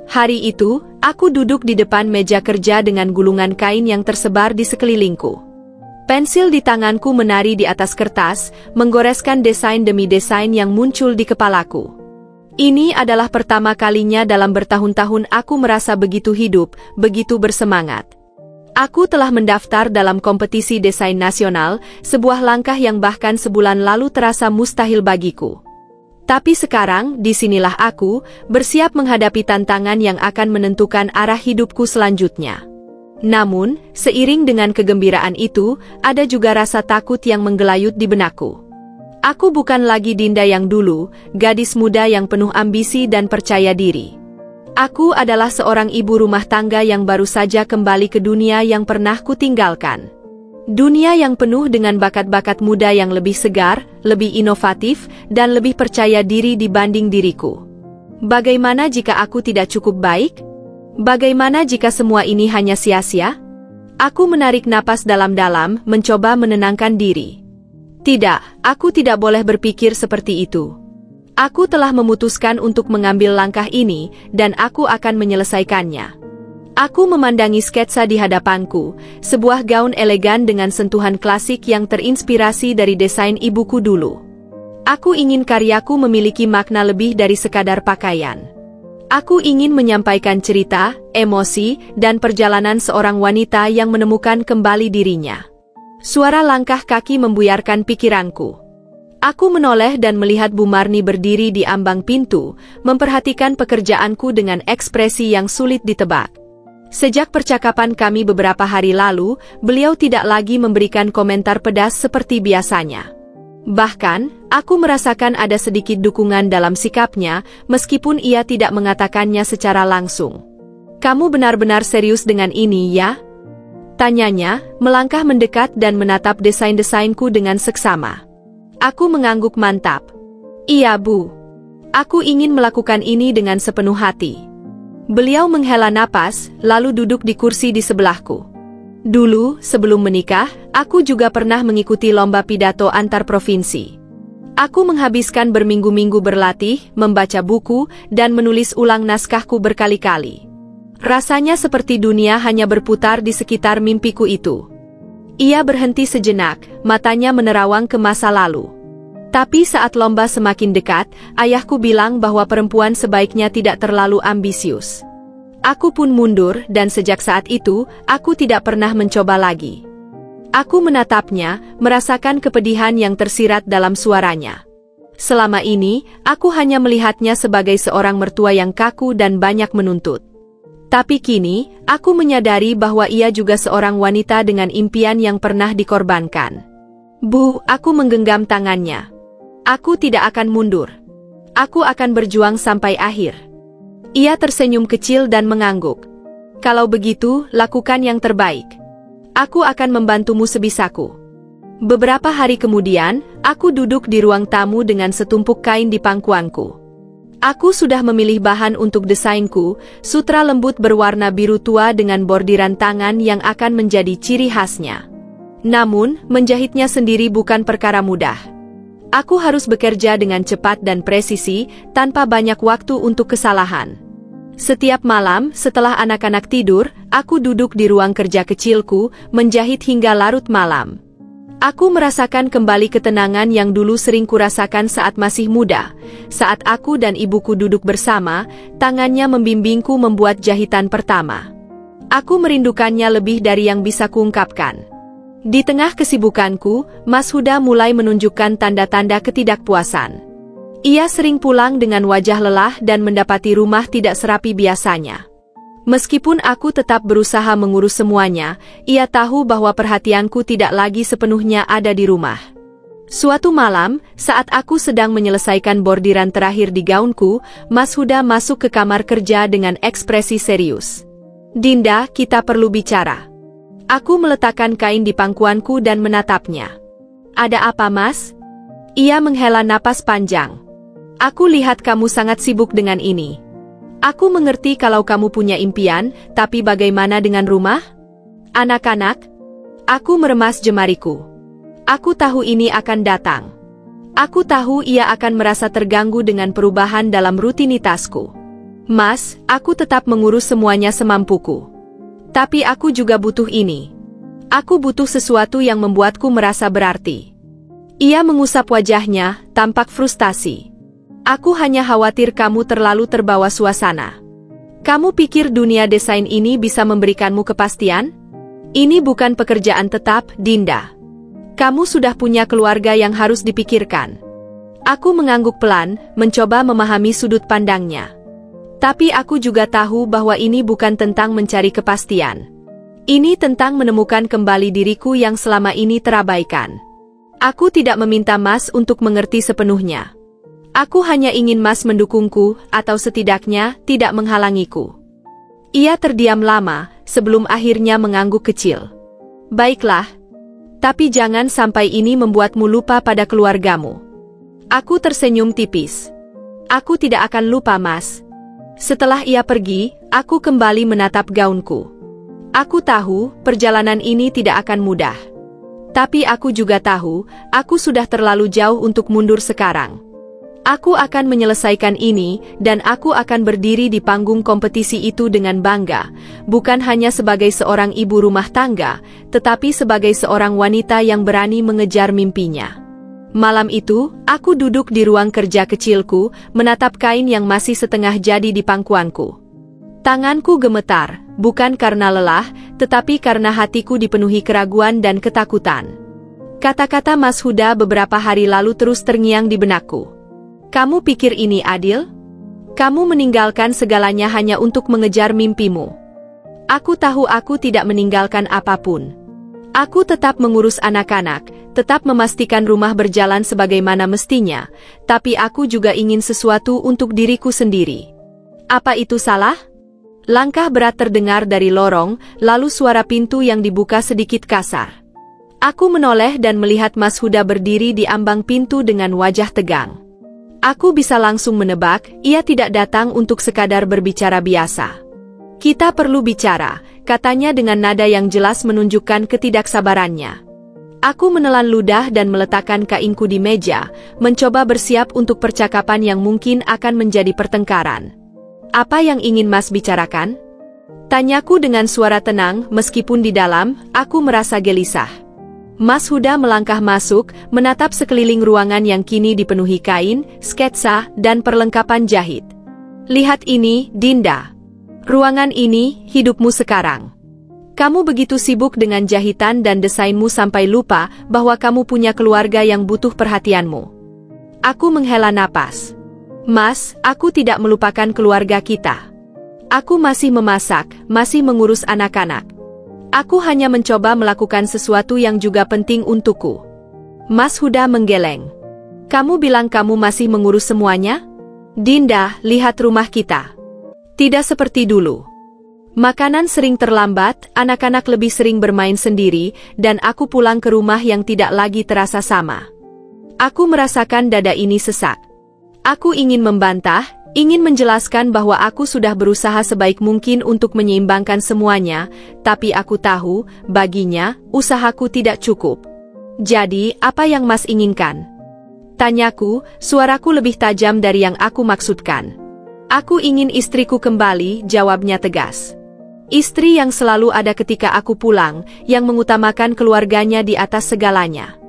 Hari itu, aku duduk di depan meja kerja dengan gulungan kain yang tersebar di sekelilingku. Pensil di tanganku menari di atas kertas, menggoreskan desain demi desain yang muncul di kepalaku. Ini adalah pertama kalinya dalam bertahun-tahun aku merasa begitu hidup, begitu bersemangat. Aku telah mendaftar dalam kompetisi desain nasional, sebuah langkah yang bahkan sebulan lalu terasa mustahil bagiku. Tapi sekarang, disinilah aku, bersiap menghadapi tantangan yang akan menentukan arah hidupku selanjutnya. Namun, seiring dengan kegembiraan itu, ada juga rasa takut yang menggelayut di benakku. Aku bukan lagi Dinda yang dulu, gadis muda yang penuh ambisi dan percaya diri. Aku adalah seorang ibu rumah tangga yang baru saja kembali ke dunia yang pernah kutinggalkan. Dunia yang penuh dengan bakat-bakat muda yang lebih segar, lebih inovatif, dan lebih percaya diri dibanding diriku. Bagaimana jika aku tidak cukup baik? Bagaimana jika semua ini hanya sia-sia? Aku menarik napas dalam-dalam, mencoba menenangkan diri. Tidak, aku tidak boleh berpikir seperti itu. Aku telah memutuskan untuk mengambil langkah ini, dan aku akan menyelesaikannya. Aku memandangi sketsa di hadapanku, sebuah gaun elegan dengan sentuhan klasik yang terinspirasi dari desain ibuku dulu. Aku ingin karyaku memiliki makna lebih dari sekadar pakaian. Aku ingin menyampaikan cerita, emosi, dan perjalanan seorang wanita yang menemukan kembali dirinya. Suara langkah kaki membuyarkan pikiranku. Aku menoleh dan melihat Bu Marni berdiri di ambang pintu, memperhatikan pekerjaanku dengan ekspresi yang sulit ditebak. Sejak percakapan kami beberapa hari lalu, beliau tidak lagi memberikan komentar pedas seperti biasanya. Bahkan, aku merasakan ada sedikit dukungan dalam sikapnya, meskipun ia tidak mengatakannya secara langsung. Kamu benar-benar serius dengan ini, ya? Tanyanya, melangkah mendekat dan menatap desain-desainku dengan seksama. Aku mengangguk mantap. Iya, Bu. Aku ingin melakukan ini dengan sepenuh hati. Beliau menghela napas, lalu duduk di kursi di sebelahku. Dulu, sebelum menikah, aku juga pernah mengikuti lomba pidato antar provinsi. Aku menghabiskan berminggu-minggu berlatih, membaca buku, dan menulis ulang naskahku berkali-kali. Rasanya seperti dunia hanya berputar di sekitar mimpiku itu. Ia berhenti sejenak, matanya menerawang ke masa lalu. Tapi saat lomba semakin dekat, ayahku bilang bahwa perempuan sebaiknya tidak terlalu ambisius. Aku pun mundur dan sejak saat itu, aku tidak pernah mencoba lagi. Aku menatapnya, merasakan kepedihan yang tersirat dalam suaranya. Selama ini, aku hanya melihatnya sebagai seorang mertua yang kaku dan banyak menuntut. Tapi kini, aku menyadari bahwa ia juga seorang wanita dengan impian yang pernah dikorbankan. Bu, aku menggenggam tangannya. Aku tidak akan mundur. Aku akan berjuang sampai akhir. Ia tersenyum kecil dan mengangguk. Kalau begitu, lakukan yang terbaik. Aku akan membantumu sebisaku. Beberapa hari kemudian, aku duduk di ruang tamu dengan setumpuk kain di pangkuanku. Aku sudah memilih bahan untuk desainku, sutra lembut berwarna biru tua dengan bordiran tangan yang akan menjadi ciri khasnya. Namun, menjahitnya sendiri bukan perkara mudah. Aku harus bekerja dengan cepat dan presisi, tanpa banyak waktu untuk kesalahan. Setiap malam, setelah anak-anak tidur, aku duduk di ruang kerja kecilku, menjahit hingga larut malam. Aku merasakan kembali ketenangan yang dulu sering kurasakan saat masih muda. Saat aku dan ibuku duduk bersama, tangannya membimbingku membuat jahitan pertama. Aku merindukannya lebih dari yang bisa kuungkapkan. Di tengah kesibukanku, Mas Huda mulai menunjukkan tanda-tanda ketidakpuasan. Ia sering pulang dengan wajah lelah dan mendapati rumah tidak serapi biasanya. Meskipun aku tetap berusaha mengurus semuanya, ia tahu bahwa perhatianku tidak lagi sepenuhnya ada di rumah. Suatu malam, saat aku sedang menyelesaikan bordiran terakhir di gaunku, Mas Huda masuk ke kamar kerja dengan ekspresi serius. "Dinda, kita perlu bicara." Aku meletakkan kain di pangkuanku dan menatapnya. "Ada apa, Mas?" Ia menghela napas panjang. "Aku lihat kamu sangat sibuk dengan ini. Aku mengerti kalau kamu punya impian, tapi bagaimana dengan rumah? Anak-anak?" Aku meremas jemariku. Aku tahu ini akan datang. Aku tahu ia akan merasa terganggu dengan perubahan dalam rutinitasku. "Mas, aku tetap mengurus semuanya semampuku. Tapi aku juga butuh ini. Aku butuh sesuatu yang membuatku merasa berarti." Ia mengusap wajahnya, tampak frustasi. "Aku hanya khawatir kamu terlalu terbawa suasana. Kamu pikir dunia desain ini bisa memberikanmu kepastian? Ini bukan pekerjaan tetap, Dinda. Kamu sudah punya keluarga yang harus dipikirkan." Aku mengangguk pelan, mencoba memahami sudut pandangnya. Tapi aku juga tahu bahwa ini bukan tentang mencari kepastian. Ini tentang menemukan kembali diriku yang selama ini terabaikan. Aku tidak meminta Mas untuk mengerti sepenuhnya. Aku hanya ingin Mas mendukungku, atau setidaknya tidak menghalangiku. Ia terdiam lama, sebelum akhirnya mengangguk kecil. "Baiklah. Tapi jangan sampai ini membuatmu lupa pada keluargamu." Aku tersenyum tipis. "Aku tidak akan lupa, Mas." Setelah ia pergi, aku kembali menatap gaunku. Aku tahu, perjalanan ini tidak akan mudah. Tapi aku juga tahu, aku sudah terlalu jauh untuk mundur sekarang. Aku akan menyelesaikan ini, dan aku akan berdiri di panggung kompetisi itu dengan bangga, bukan hanya sebagai seorang ibu rumah tangga, tetapi sebagai seorang wanita yang berani mengejar mimpinya. Malam itu, aku duduk di ruang kerja kecilku, menatap kain yang masih setengah jadi di pangkuanku. Tanganku gemetar, bukan karena lelah, tetapi karena hatiku dipenuhi keraguan dan ketakutan. Kata-kata Mas Huda beberapa hari lalu terus terngiang di benakku. "Kamu pikir ini adil? Kamu meninggalkan segalanya hanya untuk mengejar mimpimu." Aku tahu aku tidak meninggalkan apapun. Aku tetap mengurus anak-anak, tetap memastikan rumah berjalan sebagaimana mestinya, tapi aku juga ingin sesuatu untuk diriku sendiri. Apa itu salah? Langkah berat terdengar dari lorong, lalu suara pintu yang dibuka sedikit kasar. Aku menoleh dan melihat Mas Huda berdiri di ambang pintu dengan wajah tegang. Aku bisa langsung menebak, ia tidak datang untuk sekadar berbicara biasa. "Kita perlu bicara," katanya dengan nada yang jelas menunjukkan ketidaksabarannya. Aku menelan ludah dan meletakkan kainku di meja, mencoba bersiap untuk percakapan yang mungkin akan menjadi pertengkaran. "Apa yang ingin Mas bicarakan?" Tanyaku dengan suara tenang, meskipun di dalam, aku merasa gelisah. Mas Huda melangkah masuk, menatap sekeliling ruangan yang kini dipenuhi kain, sketsa, dan perlengkapan jahit. "Lihat ini, Dinda. Ruangan ini, hidupmu sekarang. Kamu begitu sibuk dengan jahitan dan desainmu sampai lupa bahwa kamu punya keluarga yang butuh perhatianmu." Aku menghela napas. "Mas, aku tidak melupakan keluarga kita. Aku masih memasak, masih mengurus anak-anak. Aku hanya mencoba melakukan sesuatu yang juga penting untukku." Mas Huda menggeleng. "Kamu bilang kamu masih mengurus semuanya? Dinda, lihat rumah kita. Tidak seperti dulu. Makanan sering terlambat, anak-anak lebih sering bermain sendiri, dan aku pulang ke rumah yang tidak lagi terasa sama. Aku merasakan dada ini sesak. Aku ingin membantah, Ingin menjelaskan bahwa aku sudah berusaha sebaik mungkin untuk menyeimbangkan semuanya, tapi aku tahu, baginya, usahaku tidak cukup. Jadi, apa yang Mas inginkan? Tanyaku, suaraku lebih tajam dari yang aku maksudkan. Aku ingin istriku kembali, jawabnya tegas. Istri yang selalu ada ketika aku pulang, yang mengutamakan keluarganya di atas segalanya.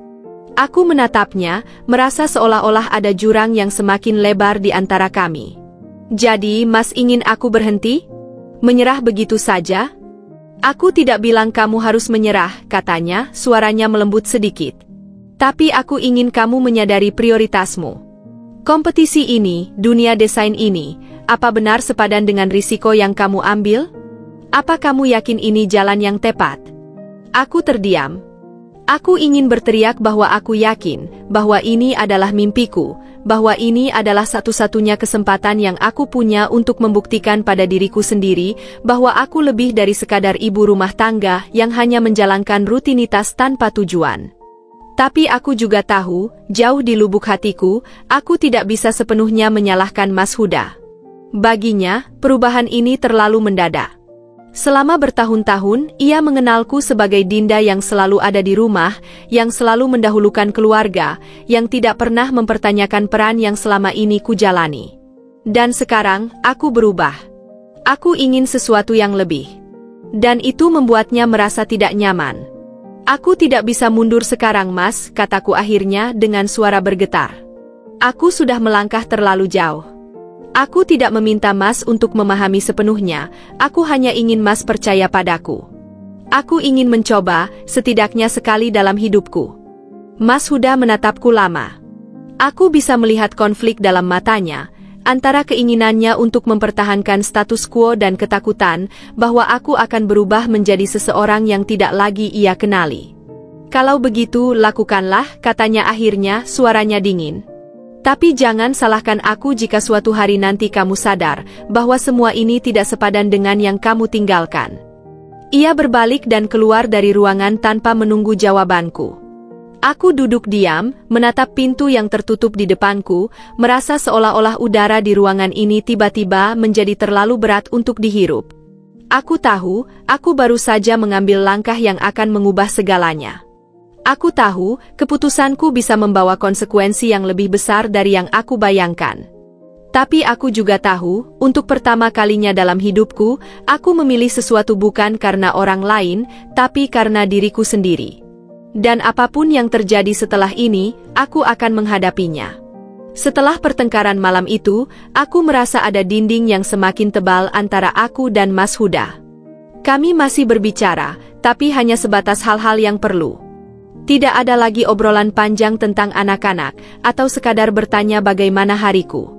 Aku menatapnya, merasa seolah-olah ada jurang yang semakin lebar di antara kami. Jadi, Mas ingin aku berhenti? Menyerah begitu saja? Aku tidak bilang kamu harus menyerah, katanya, suaranya melembut sedikit. Tapi aku ingin kamu menyadari prioritasmu. Kompetisi ini, dunia desain ini, apa benar sepadan dengan risiko yang kamu ambil? Apa kamu yakin ini jalan yang tepat? Aku terdiam. Aku ingin berteriak bahwa aku yakin, bahwa ini adalah mimpiku, bahwa ini adalah satu-satunya kesempatan yang aku punya untuk membuktikan pada diriku sendiri, bahwa aku lebih dari sekadar ibu rumah tangga yang hanya menjalankan rutinitas tanpa tujuan. Tapi aku juga tahu, jauh di lubuk hatiku, aku tidak bisa sepenuhnya menyalahkan Mas Huda. Baginya, perubahan ini terlalu mendadak. Selama bertahun-tahun, ia mengenalku sebagai Dinda yang selalu ada di rumah, yang selalu mendahulukan keluarga, yang tidak pernah mempertanyakan peran yang selama ini kujalani. Dan sekarang, aku berubah. Aku ingin sesuatu yang lebih. Dan itu membuatnya merasa tidak nyaman. Aku tidak bisa mundur sekarang, Mas, kataku akhirnya dengan suara bergetar. Aku sudah melangkah terlalu jauh. Aku tidak meminta Mas untuk memahami sepenuhnya, aku hanya ingin Mas percaya padaku. Aku ingin mencoba, setidaknya sekali dalam hidupku. Mas Huda menatapku lama. Aku bisa melihat konflik dalam matanya, antara keinginannya untuk mempertahankan status quo dan ketakutan bahwa aku akan berubah menjadi seseorang yang tidak lagi ia kenali. Kalau begitu, lakukanlah, katanya akhirnya, suaranya dingin. Tapi jangan salahkan aku jika suatu hari nanti kamu sadar bahwa semua ini tidak sepadan dengan yang kamu tinggalkan. Ia berbalik dan keluar dari ruangan tanpa menunggu jawabanku. Aku duduk diam, menatap pintu yang tertutup di depanku, merasa seolah-olah udara di ruangan ini tiba-tiba menjadi terlalu berat untuk dihirup. Aku tahu, aku baru saja mengambil langkah yang akan mengubah segalanya. Aku tahu, keputusanku bisa membawa konsekuensi yang lebih besar dari yang aku bayangkan. Tapi aku juga tahu, untuk pertama kalinya dalam hidupku, aku memilih sesuatu bukan karena orang lain, tapi karena diriku sendiri. Dan apapun yang terjadi setelah ini, aku akan menghadapinya. Setelah pertengkaran malam itu, aku merasa ada dinding yang semakin tebal antara aku dan Mas Huda. Kami masih berbicara, tapi hanya sebatas hal-hal yang perlu. Tidak ada lagi obrolan panjang tentang anak-anak, atau sekadar bertanya bagaimana hariku.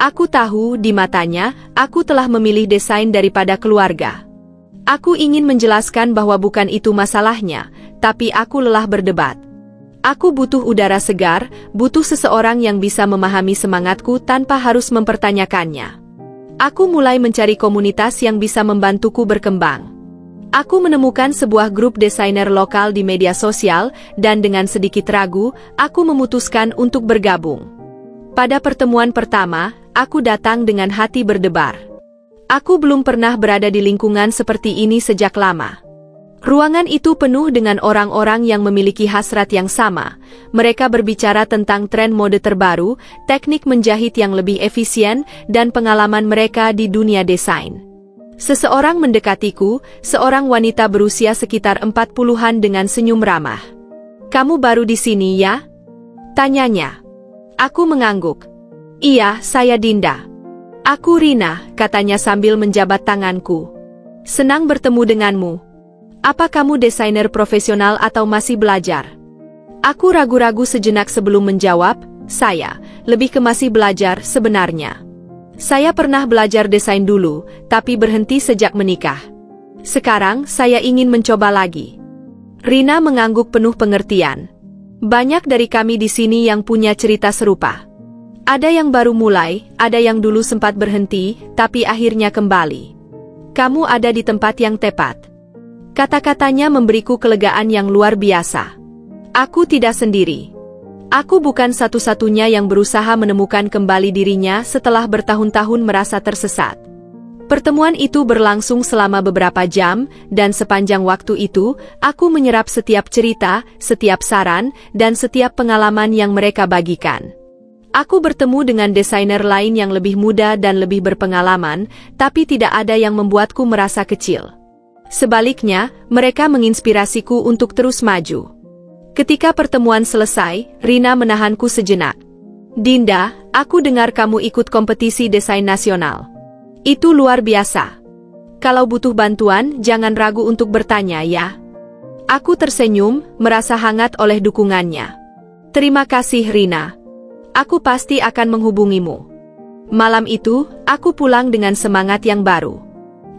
Aku tahu, di matanya, aku telah memilih desain daripada keluarga. Aku ingin menjelaskan bahwa bukan itu masalahnya, tapi aku lelah berdebat. Aku butuh udara segar, butuh seseorang yang bisa memahami semangatku tanpa harus mempertanyakannya. Aku mulai mencari komunitas yang bisa membantuku berkembang. Aku menemukan sebuah grup desainer lokal di media sosial, dan dengan sedikit ragu, aku memutuskan untuk bergabung. Pada pertemuan pertama, aku datang dengan hati berdebar. Aku belum pernah berada di lingkungan seperti ini sejak lama. Ruangan itu penuh dengan orang-orang yang memiliki hasrat yang sama. Mereka berbicara tentang tren mode terbaru, teknik menjahit yang lebih efisien, dan pengalaman mereka di dunia desain. Seseorang mendekatiku, seorang wanita berusia sekitar 40-an dengan senyum ramah. "Kamu baru di sini, ya?" tanyanya. Aku mengangguk. "Iya, saya Dinda." "Aku Rina," katanya sambil menjabat tanganku. "Senang bertemu denganmu. Apa kamu desainer profesional atau masih belajar?" Aku ragu-ragu sejenak sebelum menjawab, "Saya, lebih ke masih belajar sebenarnya. Saya pernah belajar desain dulu, tapi berhenti sejak menikah. Sekarang, saya ingin mencoba lagi." Rina mengangguk penuh pengertian. "Banyak dari kami di sini yang punya cerita serupa. Ada yang baru mulai, ada yang dulu sempat berhenti, tapi akhirnya kembali. Kamu ada di tempat yang tepat." Kata-katanya memberiku kelegaan yang luar biasa. Aku tidak sendiri. Aku bukan satu-satunya yang berusaha menemukan kembali dirinya setelah bertahun-tahun merasa tersesat. Pertemuan itu berlangsung selama beberapa jam, dan sepanjang waktu itu, aku menyerap setiap cerita, setiap saran, dan setiap pengalaman yang mereka bagikan. Aku bertemu dengan desainer lain yang lebih muda dan lebih berpengalaman, tapi tidak ada yang membuatku merasa kecil. Sebaliknya, mereka menginspirasiku untuk terus maju. Ketika pertemuan selesai, Rina menahanku sejenak. "Dinda, aku dengar kamu ikut kompetisi desain nasional. Itu luar biasa. Kalau butuh bantuan, jangan ragu untuk bertanya ya." Aku tersenyum, merasa hangat oleh dukungannya. "Terima kasih Rina. Aku pasti akan menghubungimu." Malam itu, aku pulang dengan semangat yang baru.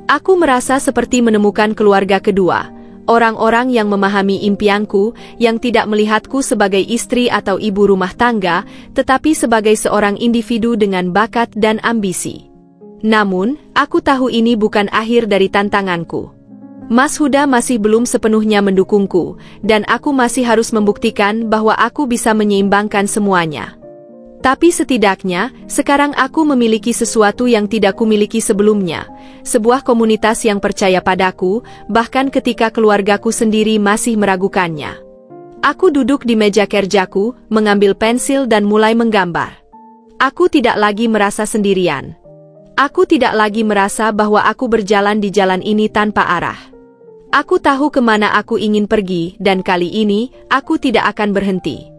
Aku merasa seperti menemukan keluarga kedua, orang-orang yang memahami impianku, yang tidak melihatku sebagai istri atau ibu rumah tangga, tetapi sebagai seorang individu dengan bakat dan ambisi. Namun, aku tahu ini bukan akhir dari tantanganku. Mas Huda masih belum sepenuhnya mendukungku, dan aku masih harus membuktikan bahwa aku bisa menyeimbangkan semuanya. Tapi setidaknya, sekarang aku memiliki sesuatu yang tidak kumiliki sebelumnya, sebuah komunitas yang percaya padaku, bahkan ketika keluargaku sendiri masih meragukannya. Aku duduk di meja kerjaku, mengambil pensil dan mulai menggambar. Aku tidak lagi merasa sendirian. Aku tidak lagi merasa bahwa aku berjalan di jalan ini tanpa arah. Aku tahu kemana aku ingin pergi, dan kali ini, aku tidak akan berhenti.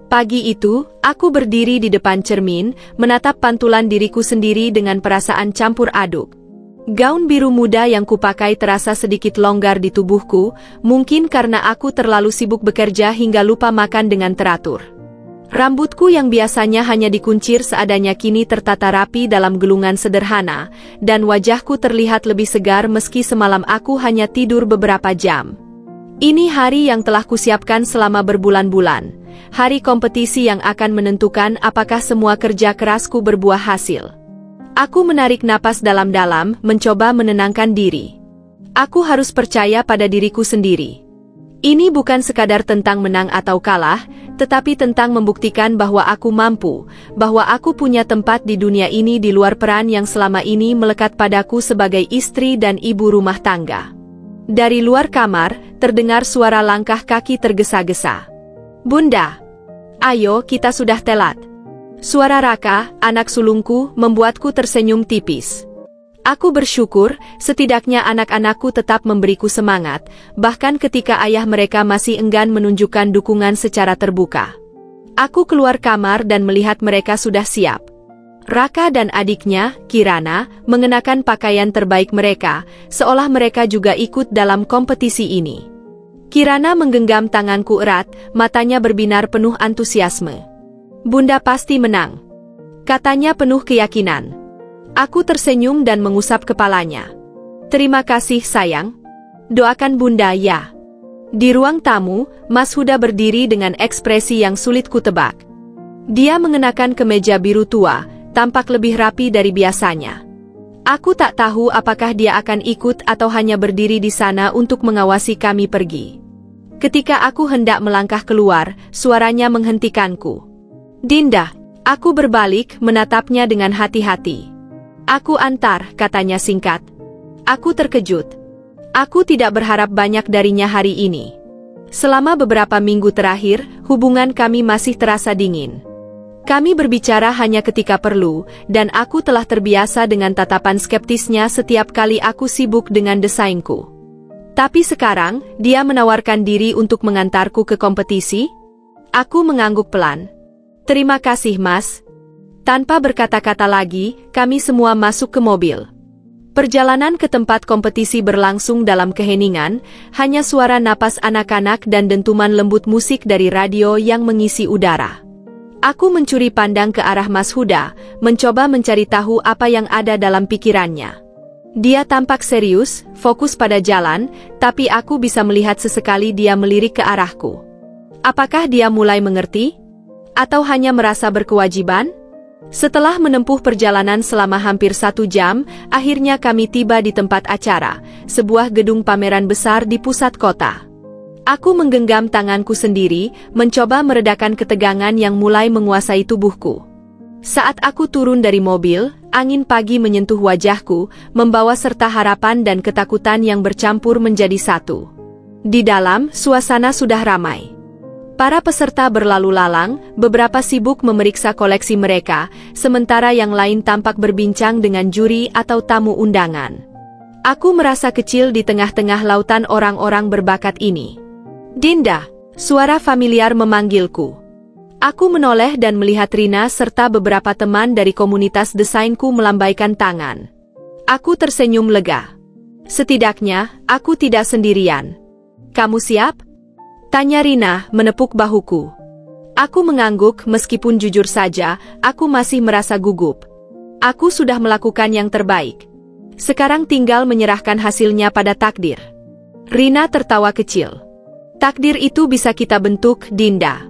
Pagi itu, aku berdiri di depan cermin, menatap pantulan diriku sendiri dengan perasaan campur aduk. Gaun biru muda yang kupakai terasa sedikit longgar di tubuhku, mungkin karena aku terlalu sibuk bekerja hingga lupa makan dengan teratur. Rambutku yang biasanya hanya dikuncir seadanya kini tertata rapi dalam gelungan sederhana, dan wajahku terlihat lebih segar meski semalam aku hanya tidur beberapa jam. Ini hari yang telah kusiapkan selama berbulan-bulan, hari kompetisi yang akan menentukan apakah semua kerja kerasku berbuah hasil. Aku menarik napas dalam-dalam, mencoba menenangkan diri. Aku harus percaya pada diriku sendiri. Ini bukan sekadar tentang menang atau kalah, tetapi tentang membuktikan bahwa aku mampu, bahwa aku punya tempat di dunia ini di luar peran yang selama ini melekat padaku sebagai istri dan ibu rumah tangga. Dari luar kamar, terdengar suara langkah kaki tergesa-gesa. "Bunda, ayo kita sudah telat." Suara Raka, anak sulungku, membuatku tersenyum tipis. Aku bersyukur, setidaknya anak-anakku tetap memberiku semangat, bahkan ketika ayah mereka masih enggan menunjukkan dukungan secara terbuka. Aku keluar kamar dan melihat mereka sudah siap. Raka dan adiknya, Kirana, mengenakan pakaian terbaik mereka, seolah mereka juga ikut dalam kompetisi ini. Kirana menggenggam tanganku erat, matanya berbinar penuh antusiasme. "Bunda pasti menang," katanya penuh keyakinan. Aku tersenyum dan mengusap kepalanya. "Terima kasih sayang. Doakan Bunda ya." Di ruang tamu, Mas Huda berdiri dengan ekspresi yang sulit kutebak. Dia mengenakan kemeja biru tua, tampak lebih rapi dari biasanya. Aku tak tahu apakah dia akan ikut atau hanya berdiri di sana untuk mengawasi kami pergi. Ketika aku hendak melangkah keluar, suaranya menghentikanku. "Dinda." Aku berbalik, menatapnya dengan hati-hati. "Aku antar," katanya singkat. Aku terkejut. Aku tidak berharap banyak darinya hari ini. Selama beberapa minggu terakhir, hubungan kami masih terasa dingin. Kami berbicara hanya ketika perlu, dan aku telah terbiasa dengan tatapan skeptisnya setiap kali aku sibuk dengan desainku. Tapi sekarang, dia menawarkan diri untuk mengantarku ke kompetisi? Aku mengangguk pelan. "Terima kasih, Mas." Tanpa berkata-kata lagi, kami semua masuk ke mobil. Perjalanan ke tempat kompetisi berlangsung dalam keheningan, hanya suara napas anak-anak dan dentuman lembut musik dari radio yang mengisi udara. Aku mencuri pandang ke arah Mas Huda, mencoba mencari tahu apa yang ada dalam pikirannya. Dia tampak serius, fokus pada jalan, tapi aku bisa melihat sesekali dia melirik ke arahku. Apakah dia mulai mengerti? Atau hanya merasa berkewajiban? Setelah menempuh perjalanan selama hampir 1 jam, akhirnya kami tiba di tempat acara, sebuah gedung pameran besar di pusat kota. Aku menggenggam tanganku sendiri, mencoba meredakan ketegangan yang mulai menguasai tubuhku. Saat aku turun dari mobil, angin pagi menyentuh wajahku, membawa serta harapan dan ketakutan yang bercampur menjadi satu. Di dalam, suasana sudah ramai. Para peserta berlalu lalang, beberapa sibuk memeriksa koleksi mereka, sementara yang lain tampak berbincang dengan juri atau tamu undangan. Aku merasa kecil di tengah-tengah lautan orang-orang berbakat ini. "Dinda," suara familiar memanggilku. Aku menoleh dan melihat Rina serta beberapa teman dari komunitas desainku melambaikan tangan. Aku tersenyum lega. Setidaknya, aku tidak sendirian. "Kamu siap?" tanya Rina, menepuk bahuku. Aku mengangguk meskipun jujur saja, aku masih merasa gugup. Aku sudah melakukan yang terbaik. Sekarang tinggal menyerahkan hasilnya pada takdir. Rina tertawa kecil. "Takdir itu bisa kita bentuk, Dinda.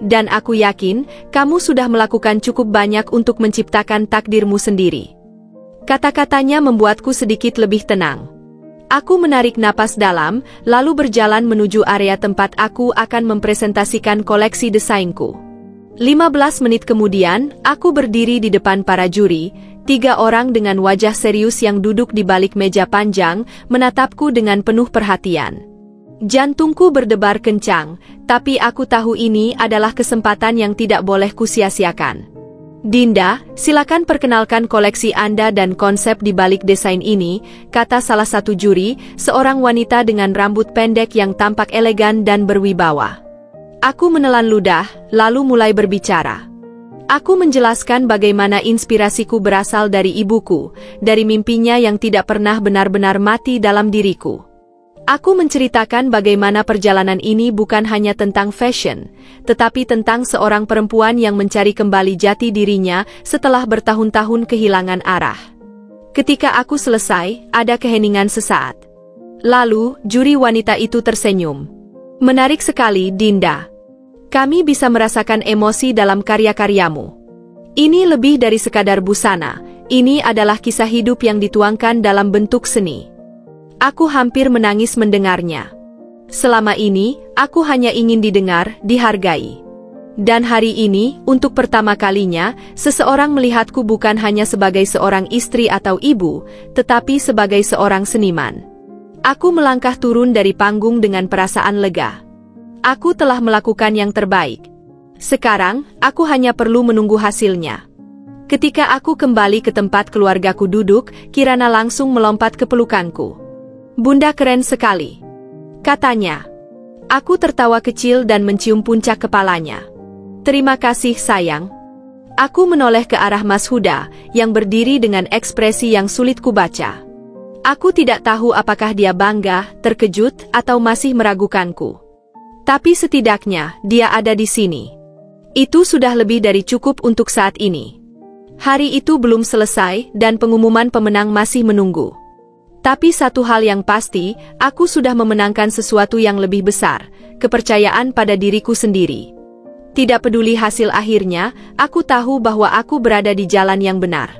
Dan aku yakin, kamu sudah melakukan cukup banyak untuk menciptakan takdirmu sendiri." Kata-katanya membuatku sedikit lebih tenang. Aku menarik napas dalam, lalu berjalan menuju area tempat aku akan mempresentasikan koleksi desainku. 15 menit kemudian, aku berdiri di depan para juri, 3 orang dengan wajah serius yang duduk di balik meja panjang, menatapku dengan penuh perhatian. Jantungku berdebar kencang, tapi aku tahu ini adalah kesempatan yang tidak boleh kusia-siakan. "Dinda, silakan perkenalkan koleksi Anda dan konsep di balik desain ini," kata salah satu juri, seorang wanita dengan rambut pendek yang tampak elegan dan berwibawa. Aku menelan ludah, lalu mulai berbicara. Aku menjelaskan bagaimana inspirasiku berasal dari ibuku, dari mimpinya yang tidak pernah benar-benar mati dalam diriku. Aku menceritakan bagaimana perjalanan ini bukan hanya tentang fashion, tetapi tentang seorang perempuan yang mencari kembali jati dirinya setelah bertahun-tahun kehilangan arah. Ketika aku selesai, ada keheningan sesaat. Lalu, juri wanita itu tersenyum. "Menarik sekali, Dinda. Kami bisa merasakan emosi dalam karya-karyamu. Ini lebih dari sekadar busana, ini adalah kisah hidup yang dituangkan dalam bentuk seni." Aku hampir menangis mendengarnya. Selama ini, aku hanya ingin didengar, dihargai. Dan hari ini, untuk pertama kalinya, seseorang melihatku bukan hanya sebagai seorang istri atau ibu, tetapi sebagai seorang seniman. Aku melangkah turun dari panggung dengan perasaan lega. Aku telah melakukan yang terbaik. Sekarang, aku hanya perlu menunggu hasilnya. Ketika aku kembali ke tempat keluargaku duduk, Kirana langsung melompat ke pelukanku. "Bunda keren sekali," katanya. Aku tertawa kecil dan mencium puncak kepalanya. "Terima kasih, sayang." Aku menoleh ke arah Mas Huda, yang berdiri dengan ekspresi yang sulit kubaca. Aku tidak tahu apakah dia bangga, terkejut, atau masih meragukanku. Tapi setidaknya, dia ada di sini. Itu sudah lebih dari cukup untuk saat ini. Hari itu belum selesai, dan pengumuman pemenang masih menunggu. Tapi satu hal yang pasti, aku sudah memenangkan sesuatu yang lebih besar, kepercayaan pada diriku sendiri. Tidak peduli hasil akhirnya, aku tahu bahwa aku berada di jalan yang benar.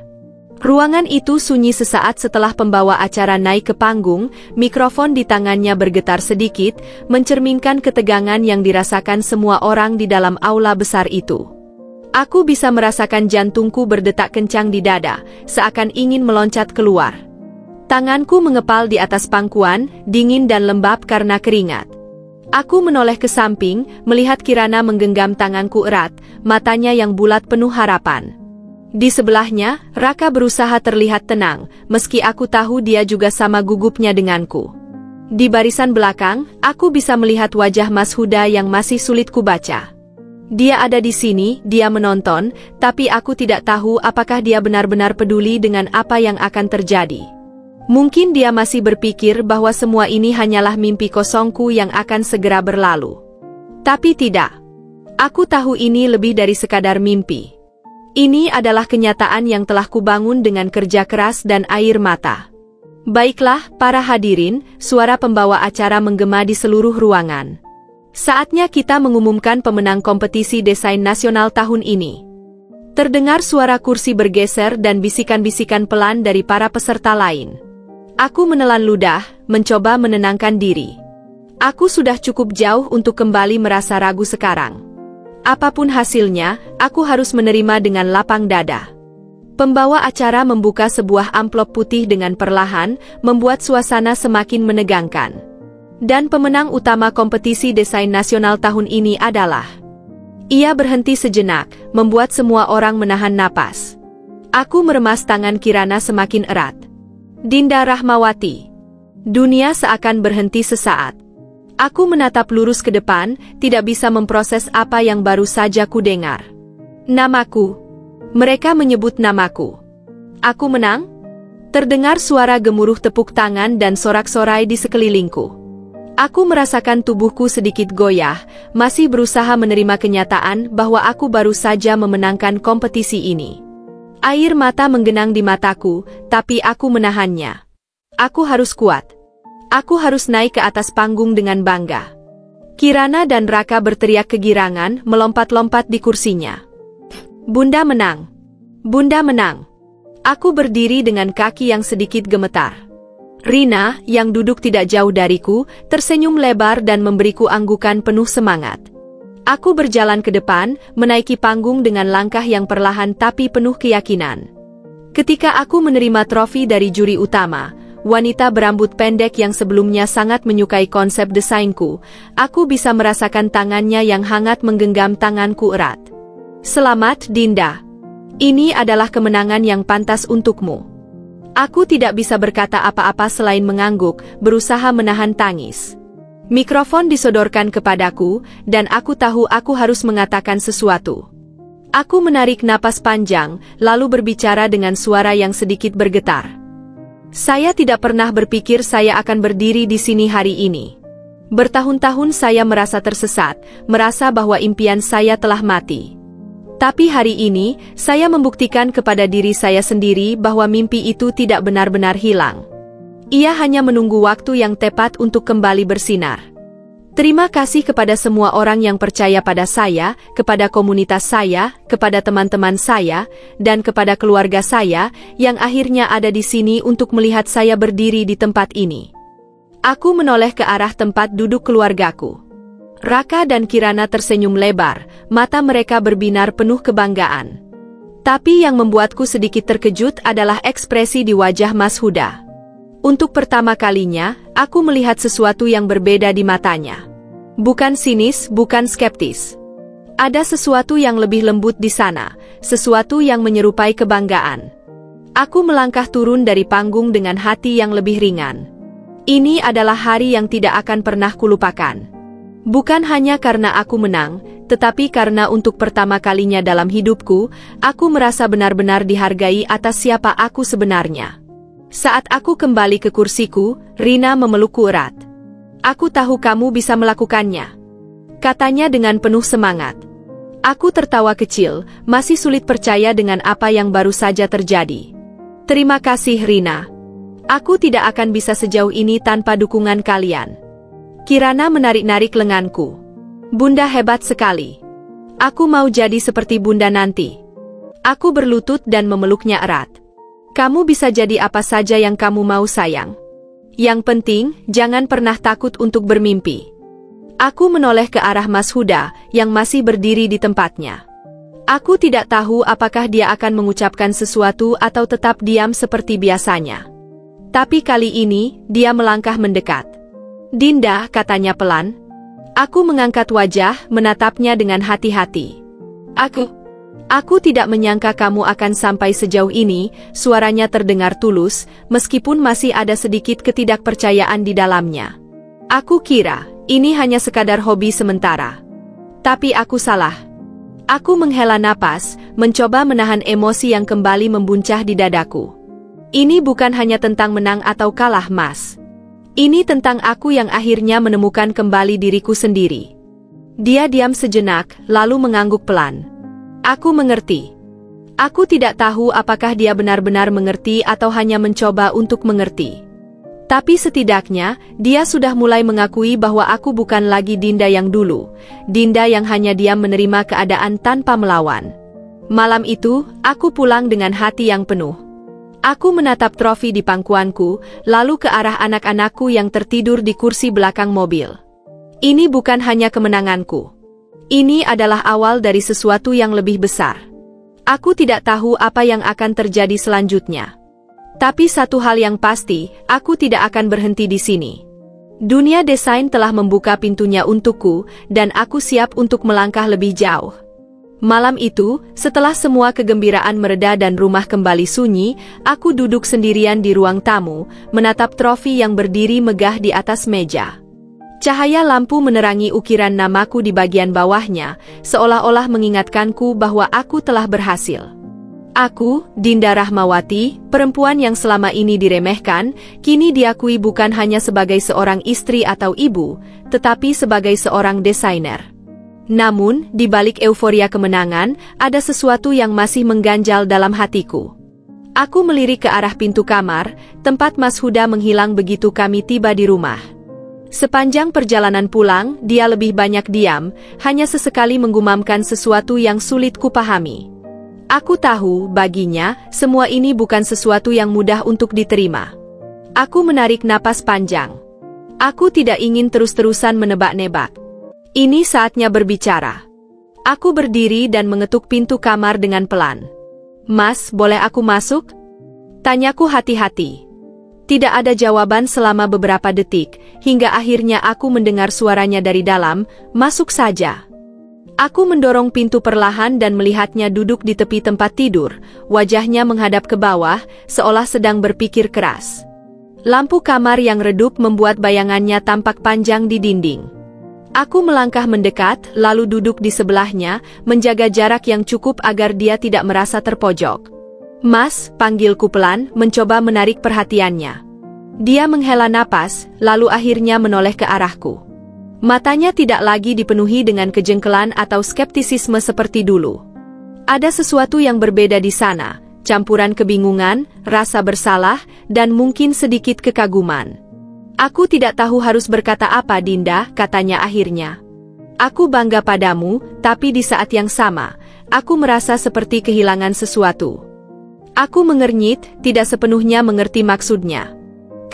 Ruangan itu sunyi sesaat setelah pembawa acara naik ke panggung, mikrofon di tangannya bergetar sedikit, mencerminkan ketegangan yang dirasakan semua orang di dalam aula besar itu. Aku bisa merasakan jantungku berdetak kencang di dada, seakan ingin meloncat keluar. Tanganku mengepal di atas pangkuan, dingin dan lembab karena keringat. Aku menoleh ke samping, melihat Kirana menggenggam tanganku erat, matanya yang bulat penuh harapan. Di sebelahnya, Raka berusaha terlihat tenang, meski aku tahu dia juga sama gugupnya denganku. Di barisan belakang, aku bisa melihat wajah Mas Huda yang masih sulit kubaca. Dia ada di sini, dia menonton, tapi aku tidak tahu apakah dia benar-benar peduli dengan apa yang akan terjadi. Mungkin dia masih berpikir bahwa semua ini hanyalah mimpi kosongku yang akan segera berlalu. Tapi tidak. Aku tahu ini lebih dari sekadar mimpi. Ini adalah kenyataan yang telah kubangun dengan kerja keras dan air mata. Baiklah, para hadirin, suara pembawa acara menggema di seluruh ruangan. Saatnya kita mengumumkan pemenang kompetisi desain nasional tahun ini. Terdengar suara kursi bergeser dan bisikan-bisikan pelan dari para peserta lain. Aku menelan ludah, mencoba menenangkan diri. Aku sudah cukup jauh untuk kembali merasa ragu sekarang. Apapun hasilnya, aku harus menerima dengan lapang dada. Pembawa acara membuka sebuah amplop putih dengan perlahan, membuat suasana semakin menegangkan. Dan pemenang utama kompetisi desain nasional tahun ini adalah... Ia berhenti sejenak, membuat semua orang menahan napas. Aku meremas tangan Kirana semakin erat. Dinda Rahmawati. Dunia seakan berhenti sesaat. Aku menatap lurus ke depan, tidak bisa memproses apa yang baru saja ku dengar. Namaku. Mereka menyebut namaku. Aku menang? Terdengar suara gemuruh tepuk tangan dan sorak-sorai di sekelilingku. Aku merasakan tubuhku sedikit goyah, masih berusaha menerima kenyataan bahwa aku baru saja memenangkan kompetisi ini. Air mata menggenang di mataku, tapi aku menahannya. Aku harus kuat. Aku harus naik ke atas panggung dengan bangga. Kirana dan Raka berteriak kegirangan, melompat-lompat di kursinya. Bunda menang. Bunda menang. Aku berdiri dengan kaki yang sedikit gemetar. Rina, yang duduk tidak jauh dariku, tersenyum lebar dan memberiku anggukan penuh semangat. Aku berjalan ke depan, menaiki panggung dengan langkah yang perlahan tapi penuh keyakinan. Ketika aku menerima trofi dari juri utama, wanita berambut pendek yang sebelumnya sangat menyukai konsep desainku, aku bisa merasakan tangannya yang hangat menggenggam tanganku erat. Selamat, Dinda. Ini adalah kemenangan yang pantas untukmu. Aku tidak bisa berkata apa-apa selain mengangguk, berusaha menahan tangis. Mikrofon disodorkan kepadaku, dan aku tahu aku harus mengatakan sesuatu. Aku menarik napas panjang, lalu berbicara dengan suara yang sedikit bergetar. Saya tidak pernah berpikir saya akan berdiri di sini hari ini. Bertahun-tahun saya merasa tersesat, merasa bahwa impian saya telah mati. Tapi hari ini, saya membuktikan kepada diri saya sendiri bahwa mimpi itu tidak benar-benar hilang. Ia hanya menunggu waktu yang tepat untuk kembali bersinar. Terima kasih kepada semua orang yang percaya pada saya, kepada komunitas saya, kepada teman-teman saya, dan kepada keluarga saya, yang akhirnya ada di sini untuk melihat saya berdiri di tempat ini. Aku menoleh ke arah tempat duduk keluargaku. Raka dan Kirana tersenyum lebar, mata mereka berbinar penuh kebanggaan. Tapi yang membuatku sedikit terkejut adalah ekspresi di wajah Mas Huda. Untuk pertama kalinya, aku melihat sesuatu yang berbeda di matanya. Bukan sinis, bukan skeptis. Ada sesuatu yang lebih lembut di sana, sesuatu yang menyerupai kebanggaan. Aku melangkah turun dari panggung dengan hati yang lebih ringan. Ini adalah hari yang tidak akan pernah kulupakan. Bukan hanya karena aku menang, tetapi karena untuk pertama kalinya dalam hidupku, aku merasa benar-benar dihargai atas siapa aku sebenarnya. Saat aku kembali ke kursiku, Rina memelukku erat. Aku tahu kamu bisa melakukannya, katanya dengan penuh semangat. Aku tertawa kecil, masih sulit percaya dengan apa yang baru saja terjadi. Terima kasih, Rina. Aku tidak akan bisa sejauh ini tanpa dukungan kalian. Kirana menarik-narik lenganku. Bunda hebat sekali. Aku mau jadi seperti Bunda nanti. Aku berlutut dan memeluknya erat. Kamu bisa jadi apa saja yang kamu mau, sayang. Yang penting, jangan pernah takut untuk bermimpi. Aku menoleh ke arah Mas Huda, yang masih berdiri di tempatnya. Aku tidak tahu apakah dia akan mengucapkan sesuatu atau tetap diam seperti biasanya. Tapi kali ini, dia melangkah mendekat. Dinda, katanya pelan. Aku mengangkat wajah, menatapnya dengan hati-hati. Aku tidak menyangka kamu akan sampai sejauh ini, suaranya terdengar tulus, meskipun masih ada sedikit ketidakpercayaan di dalamnya. Aku kira, ini hanya sekadar hobi sementara. Tapi aku salah. Aku menghela napas, mencoba menahan emosi yang kembali membuncah di dadaku. Ini bukan hanya tentang menang atau kalah, Mas. Ini tentang aku yang akhirnya menemukan kembali diriku sendiri. Dia diam sejenak, lalu mengangguk pelan. Aku mengerti. Aku tidak tahu apakah dia benar-benar mengerti atau hanya mencoba untuk mengerti. Tapi setidaknya, dia sudah mulai mengakui bahwa aku bukan lagi Dinda yang dulu, Dinda yang hanya diam menerima keadaan tanpa melawan. Malam itu, aku pulang dengan hati yang penuh. Aku menatap trofi di pangkuanku, lalu ke arah anak-anakku yang tertidur di kursi belakang mobil. Ini bukan hanya kemenanganku. Ini adalah awal dari sesuatu yang lebih besar. Aku tidak tahu apa yang akan terjadi selanjutnya. Tapi satu hal yang pasti, aku tidak akan berhenti di sini. Dunia desain telah membuka pintunya untukku, dan aku siap untuk melangkah lebih jauh. Malam itu, setelah semua kegembiraan mereda dan rumah kembali sunyi, aku duduk sendirian di ruang tamu, menatap trofi yang berdiri megah di atas meja. Cahaya lampu menerangi ukiran namaku di bagian bawahnya, seolah-olah mengingatkanku bahwa aku telah berhasil. Aku, Dinda Rahmawati, perempuan yang selama ini diremehkan, kini diakui bukan hanya sebagai seorang istri atau ibu, tetapi sebagai seorang desainer. Namun, di balik euforia kemenangan, ada sesuatu yang masih mengganjal dalam hatiku. Aku melirik ke arah pintu kamar, tempat Mas Huda menghilang begitu kami tiba di rumah. Sepanjang perjalanan pulang, dia lebih banyak diam, hanya sesekali menggumamkan sesuatu yang sulit kupahami. Aku tahu, baginya, semua ini bukan sesuatu yang mudah untuk diterima. Aku menarik napas panjang. Aku tidak ingin terus-terusan menebak-nebak. Ini saatnya berbicara. Aku berdiri dan mengetuk pintu kamar dengan pelan. "Mas, boleh aku masuk?" Tanyaku hati-hati. Tidak ada jawaban selama beberapa detik, hingga akhirnya aku mendengar suaranya dari dalam, "Masuk saja." Aku mendorong pintu perlahan dan melihatnya duduk di tepi tempat tidur, wajahnya menghadap ke bawah, seolah sedang berpikir keras. Lampu kamar yang redup membuat bayangannya tampak panjang di dinding. Aku melangkah mendekat, lalu duduk di sebelahnya, menjaga jarak yang cukup agar dia tidak merasa terpojok. "Mas," panggilku pelan, mencoba menarik perhatiannya. Dia menghela napas, lalu akhirnya menoleh ke arahku. Matanya tidak lagi dipenuhi dengan kejengkelan atau skeptisisme seperti dulu. Ada sesuatu yang berbeda di sana, campuran kebingungan, rasa bersalah, dan mungkin sedikit kekaguman. "Aku tidak tahu harus berkata apa, Dinda," katanya akhirnya. "Aku bangga padamu, tapi di saat yang sama, aku merasa seperti kehilangan sesuatu." Aku mengernyit, tidak sepenuhnya mengerti maksudnya.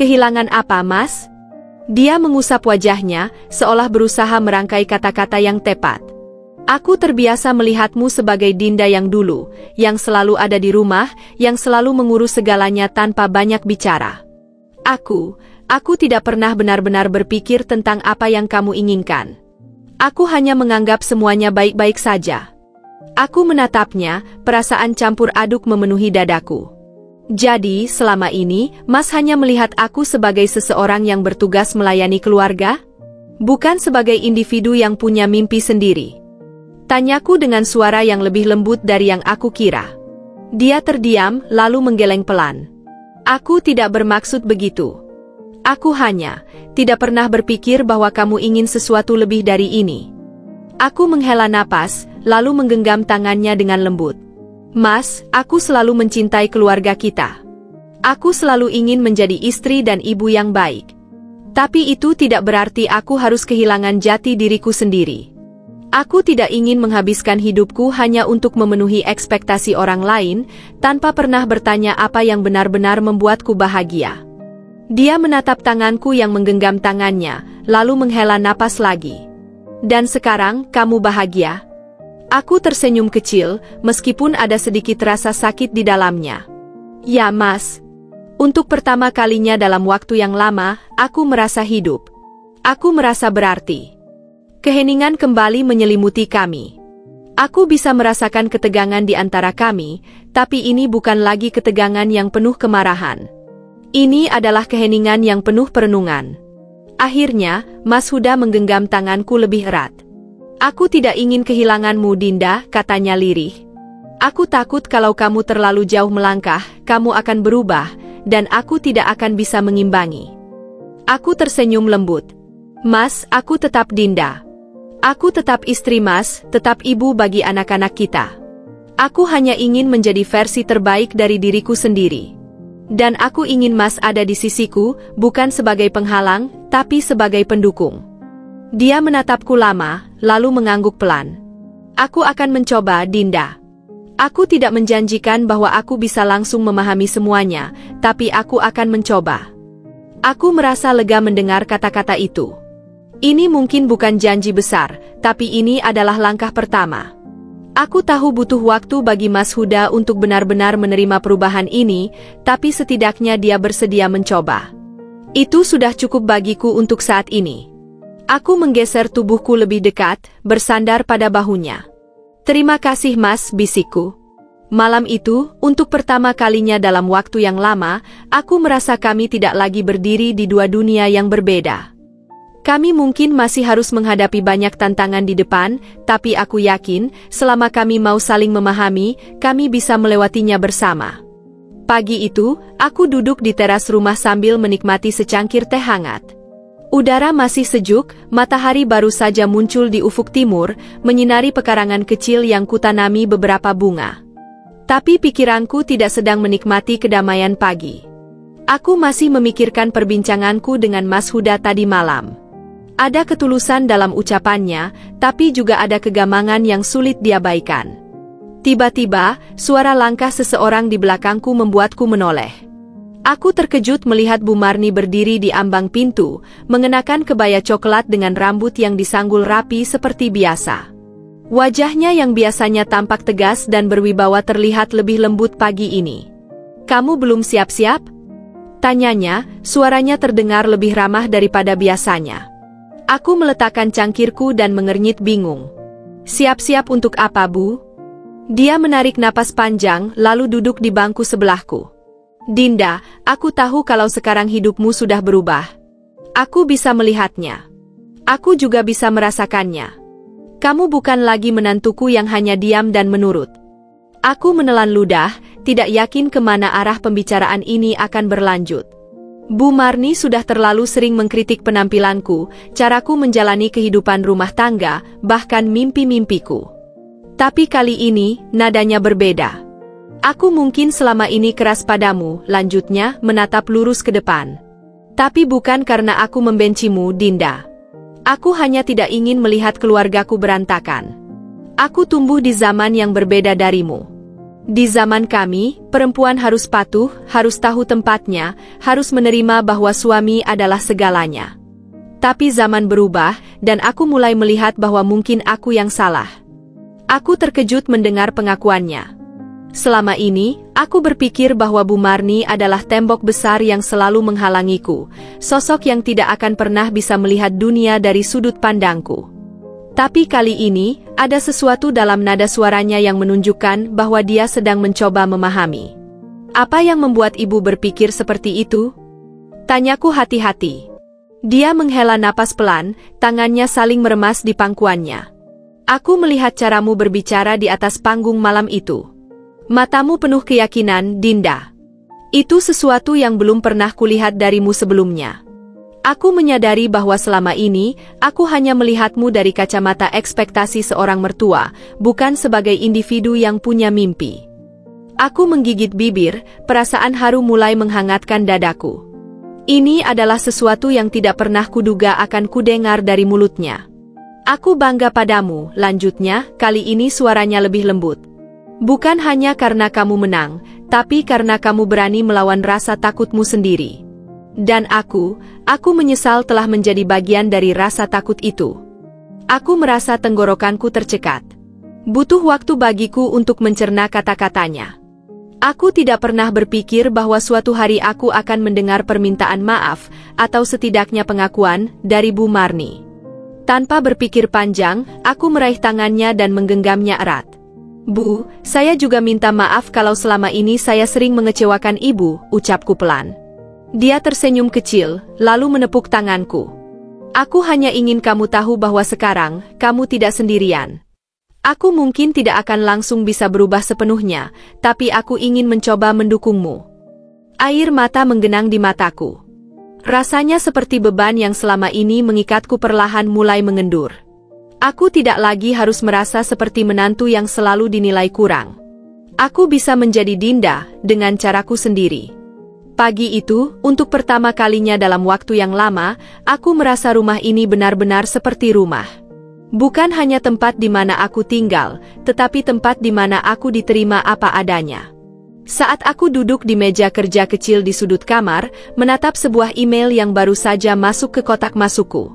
"Kehilangan apa, Mas?" Dia mengusap wajahnya, seolah berusaha merangkai kata-kata yang tepat. "Aku terbiasa melihatmu sebagai Dinda yang dulu, yang selalu ada di rumah, yang selalu mengurus segalanya tanpa banyak bicara. Aku tidak pernah benar-benar berpikir tentang apa yang kamu inginkan. Aku hanya menganggap semuanya baik-baik saja." Aku menatapnya, perasaan campur aduk memenuhi dadaku. "Jadi, selama ini, Mas hanya melihat aku sebagai seseorang yang bertugas melayani keluarga? Bukan sebagai individu yang punya mimpi sendiri?" Tanyaku dengan suara yang lebih lembut dari yang aku kira. Dia terdiam, lalu menggeleng pelan. "Aku tidak bermaksud begitu. Aku hanya tidak pernah berpikir bahwa kamu ingin sesuatu lebih dari ini." Aku menghela napas, lalu menggenggam tangannya dengan lembut. "Mas, aku selalu mencintai keluarga kita. Aku selalu ingin menjadi istri dan ibu yang baik. Tapi itu tidak berarti aku harus kehilangan jati diriku sendiri. Aku tidak ingin menghabiskan hidupku hanya untuk memenuhi ekspektasi orang lain, tanpa pernah bertanya apa yang benar-benar membuatku bahagia." Dia menatap tanganku yang menggenggam tangannya, lalu menghela napas lagi. "Dan sekarang, kamu bahagia?" Aku tersenyum kecil, meskipun ada sedikit rasa sakit di dalamnya. "Ya, Mas. Untuk pertama kalinya dalam waktu yang lama, aku merasa hidup. Aku merasa berarti." Keheningan kembali menyelimuti kami. Aku bisa merasakan ketegangan di antara kami, tapi ini bukan lagi ketegangan yang penuh kemarahan. Ini adalah keheningan yang penuh perenungan. Akhirnya, Mas Huda menggenggam tanganku lebih erat. "Aku tidak ingin kehilanganmu, Dinda," katanya lirih. "Aku takut kalau kamu terlalu jauh melangkah, kamu akan berubah, dan aku tidak akan bisa mengimbangi." Aku tersenyum lembut. "Mas, aku tetap Dinda. Aku tetap istri Mas, tetap ibu bagi anak-anak kita. Aku hanya ingin menjadi versi terbaik dari diriku sendiri. Dan aku ingin Mas ada di sisiku, bukan sebagai penghalang, tapi sebagai pendukung." Dia menatapku lama, lalu mengangguk pelan. "Aku akan mencoba, Dinda. Aku tidak menjanjikan bahwa aku bisa langsung memahami semuanya, tapi aku akan mencoba." Aku merasa lega mendengar kata-kata itu. Ini mungkin bukan janji besar, tapi ini adalah langkah pertama. Aku tahu butuh waktu bagi Mas Huda untuk benar-benar menerima perubahan ini, tapi setidaknya dia bersedia mencoba. Itu sudah cukup bagiku untuk saat ini. Aku menggeser tubuhku lebih dekat, bersandar pada bahunya. Terima kasih Mas, bisikku. Malam itu, untuk pertama kalinya dalam waktu yang lama, aku merasa kami tidak lagi berdiri di dua dunia yang berbeda. Kami mungkin masih harus menghadapi banyak tantangan di depan, tapi aku yakin, selama kami mau saling memahami, kami bisa melewatinya bersama. Pagi itu, aku duduk di teras rumah sambil menikmati secangkir teh hangat. Udara masih sejuk, matahari baru saja muncul di ufuk timur, menyinari pekarangan kecil yang kutanami beberapa bunga. Tapi pikiranku tidak sedang menikmati kedamaian pagi. Aku masih memikirkan perbincanganku dengan Mas Huda tadi malam. Ada ketulusan dalam ucapannya, tapi juga ada kegamangan yang sulit diabaikan. Tiba-tiba, suara langkah seseorang di belakangku membuatku menoleh. Aku terkejut melihat Bu Marni berdiri di ambang pintu, mengenakan kebaya coklat dengan rambut yang disanggul rapi seperti biasa. Wajahnya yang biasanya tampak tegas dan berwibawa terlihat lebih lembut pagi ini. "Kamu belum siap-siap?" tanyanya, suaranya terdengar lebih ramah daripada biasanya. Aku meletakkan cangkirku dan mengernyit bingung. "Siap-siap untuk apa, Bu?" Dia menarik napas panjang, lalu duduk di bangku sebelahku. "Dinda, aku tahu kalau sekarang hidupmu sudah berubah. Aku bisa melihatnya. Aku juga bisa merasakannya. Kamu bukan lagi menantuku yang hanya diam dan menurut." Aku menelan ludah, tidak yakin kemana arah pembicaraan ini akan berlanjut. Bu Marni sudah terlalu sering mengkritik penampilanku, caraku menjalani kehidupan rumah tangga, bahkan mimpi-mimpiku. Tapi kali ini, nadanya berbeda. "Aku mungkin selama ini keras padamu," lanjutnya, menatap lurus ke depan. "Tapi bukan karena aku membencimu, Dinda. Aku hanya tidak ingin melihat keluargaku berantakan. Aku tumbuh di zaman yang berbeda darimu. Di zaman kami, perempuan harus patuh, harus tahu tempatnya, harus menerima bahwa suami adalah segalanya. Tapi zaman berubah, dan aku mulai melihat bahwa mungkin aku yang salah." Aku terkejut mendengar pengakuannya. Selama ini, aku berpikir bahwa Bu Marni adalah tembok besar yang selalu menghalangiku, sosok yang tidak akan pernah bisa melihat dunia dari sudut pandangku. Tapi kali ini, ada sesuatu dalam nada suaranya yang menunjukkan bahwa dia sedang mencoba memahami. "Apa yang membuat ibu berpikir seperti itu?" tanyaku hati-hati. Dia menghela napas pelan, tangannya saling meremas di pangkuannya. "Aku melihat caramu berbicara di atas panggung malam itu. Matamu penuh keyakinan, Dinda. Itu sesuatu yang belum pernah kulihat darimu sebelumnya. Aku menyadari bahwa selama ini, aku hanya melihatmu dari kacamata ekspektasi seorang mertua, bukan sebagai individu yang punya mimpi." Aku menggigit bibir, perasaan haru mulai menghangatkan dadaku. Ini adalah sesuatu yang tidak pernah kuduga akan kudengar dari mulutnya. "Aku bangga padamu," lanjutnya, kali ini suaranya lebih lembut. "Bukan hanya karena kamu menang, tapi karena kamu berani melawan rasa takutmu sendiri. Dan aku menyesal telah menjadi bagian dari rasa takut itu." Aku merasa tenggorokanku tercekat. Butuh waktu bagiku untuk mencerna kata-katanya. Aku tidak pernah berpikir bahwa suatu hari aku akan mendengar permintaan maaf, atau setidaknya pengakuan, dari Bu Marni. Tanpa berpikir panjang, aku meraih tangannya dan menggenggamnya erat. "Bu, saya juga minta maaf kalau selama ini saya sering mengecewakan ibu," ucapku pelan. Dia tersenyum kecil, lalu menepuk tanganku. "Aku hanya ingin kamu tahu bahwa sekarang, kamu tidak sendirian. Aku mungkin tidak akan langsung bisa berubah sepenuhnya, tapi aku ingin mencoba mendukungmu." Air mata menggenang di mataku. Rasanya seperti beban yang selama ini mengikatku perlahan mulai mengendur. Aku tidak lagi harus merasa seperti menantu yang selalu dinilai kurang. Aku bisa menjadi Dinda dengan caraku sendiri. Pagi itu, untuk pertama kalinya dalam waktu yang lama, aku merasa rumah ini benar-benar seperti rumah. Bukan hanya tempat di mana aku tinggal, tetapi tempat di mana aku diterima apa adanya. Saat aku duduk di meja kerja kecil di sudut kamar, menatap sebuah email yang baru saja masuk ke kotak masukku.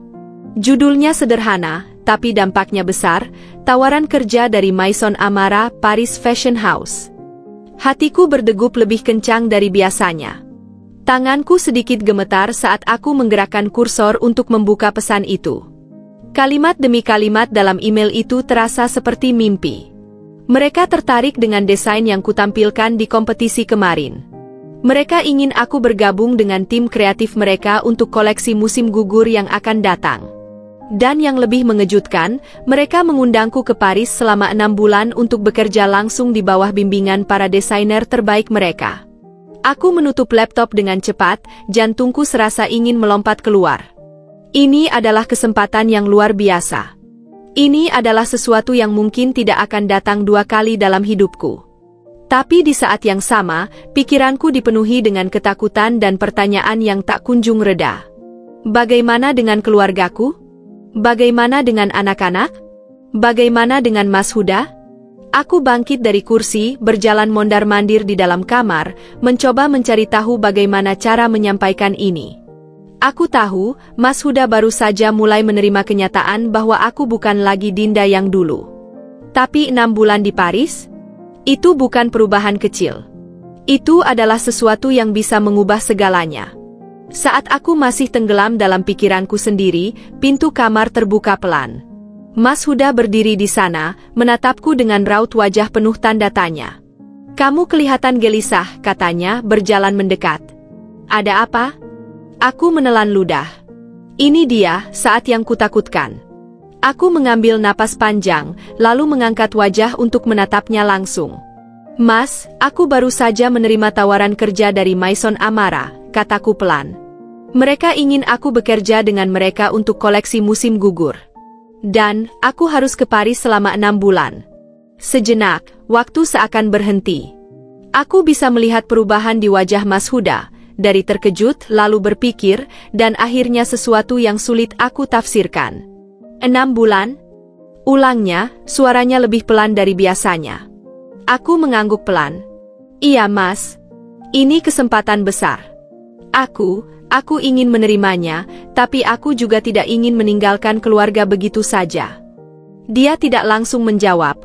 Judulnya sederhana, tapi dampaknya besar, tawaran kerja dari Maison Amara, Paris Fashion House. Hatiku berdegup lebih kencang dari biasanya. Tanganku sedikit gemetar saat aku menggerakkan kursor untuk membuka pesan itu. Kalimat demi kalimat dalam email itu terasa seperti mimpi. Mereka tertarik dengan desain yang kutampilkan di kompetisi kemarin. Mereka ingin aku bergabung dengan tim kreatif mereka untuk koleksi musim gugur yang akan datang. Dan yang lebih mengejutkan, mereka mengundangku ke Paris selama 6 bulan untuk bekerja langsung di bawah bimbingan para desainer terbaik mereka. Aku menutup laptop dengan cepat, jantungku serasa ingin melompat keluar. Ini adalah kesempatan yang luar biasa. Ini adalah sesuatu yang mungkin tidak akan datang 2 kali dalam hidupku. Tapi di saat yang sama, pikiranku dipenuhi dengan ketakutan dan pertanyaan yang tak kunjung reda. Bagaimana dengan keluargaku? Bagaimana dengan anak-anak? Bagaimana dengan Mas Huda? Aku bangkit dari kursi, berjalan mondar-mandir di dalam kamar, mencoba mencari tahu bagaimana cara menyampaikan ini. Aku tahu, Mas Huda baru saja mulai menerima kenyataan bahwa aku bukan lagi Dinda yang dulu. Tapi 6 bulan di Paris? Itu bukan perubahan kecil. Itu adalah sesuatu yang bisa mengubah segalanya. Saat aku masih tenggelam dalam pikiranku sendiri, pintu kamar terbuka pelan. Mas Huda berdiri di sana, menatapku dengan raut wajah penuh tanda tanya. "Kamu kelihatan gelisah," katanya, berjalan mendekat. "Ada apa?" Aku menelan ludah. Ini dia, saat yang kutakutkan. Aku mengambil napas panjang, lalu mengangkat wajah untuk menatapnya langsung. "Mas, aku baru saja menerima tawaran kerja dari Maison Amara," kataku pelan. "Mereka ingin aku bekerja dengan mereka untuk koleksi musim gugur. Dan, aku harus ke Paris selama 6 bulan. Sejenak, waktu seakan berhenti. Aku bisa melihat perubahan di wajah Mas Huda, dari terkejut lalu berpikir, dan akhirnya sesuatu yang sulit aku tafsirkan. 6 bulan? Ulangnya, suaranya lebih pelan dari biasanya. Aku mengangguk pelan. "Iya, Mas. Ini kesempatan besar. Aku ingin menerimanya, tapi aku juga tidak ingin meninggalkan keluarga begitu saja." Dia tidak langsung menjawab.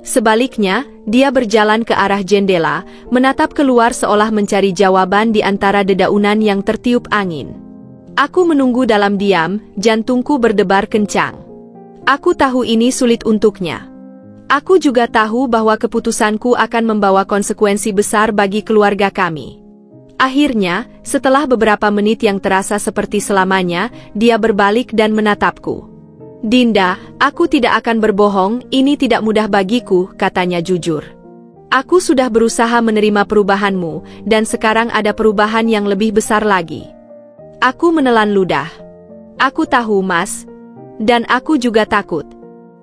Sebaliknya, dia berjalan ke arah jendela, menatap keluar seolah mencari jawaban di antara dedaunan yang tertiup angin. Aku menunggu dalam diam, jantungku berdebar kencang. Aku tahu ini sulit untuknya. Aku juga tahu bahwa keputusanku akan membawa konsekuensi besar bagi keluarga kami. Akhirnya, setelah beberapa menit yang terasa seperti selamanya, dia berbalik dan menatapku. "Dinda, aku tidak akan berbohong, ini tidak mudah bagiku," katanya jujur. "Aku sudah berusaha menerima perubahanmu, dan sekarang ada perubahan yang lebih besar lagi." Aku menelan ludah. "Aku tahu, Mas. Dan aku juga takut."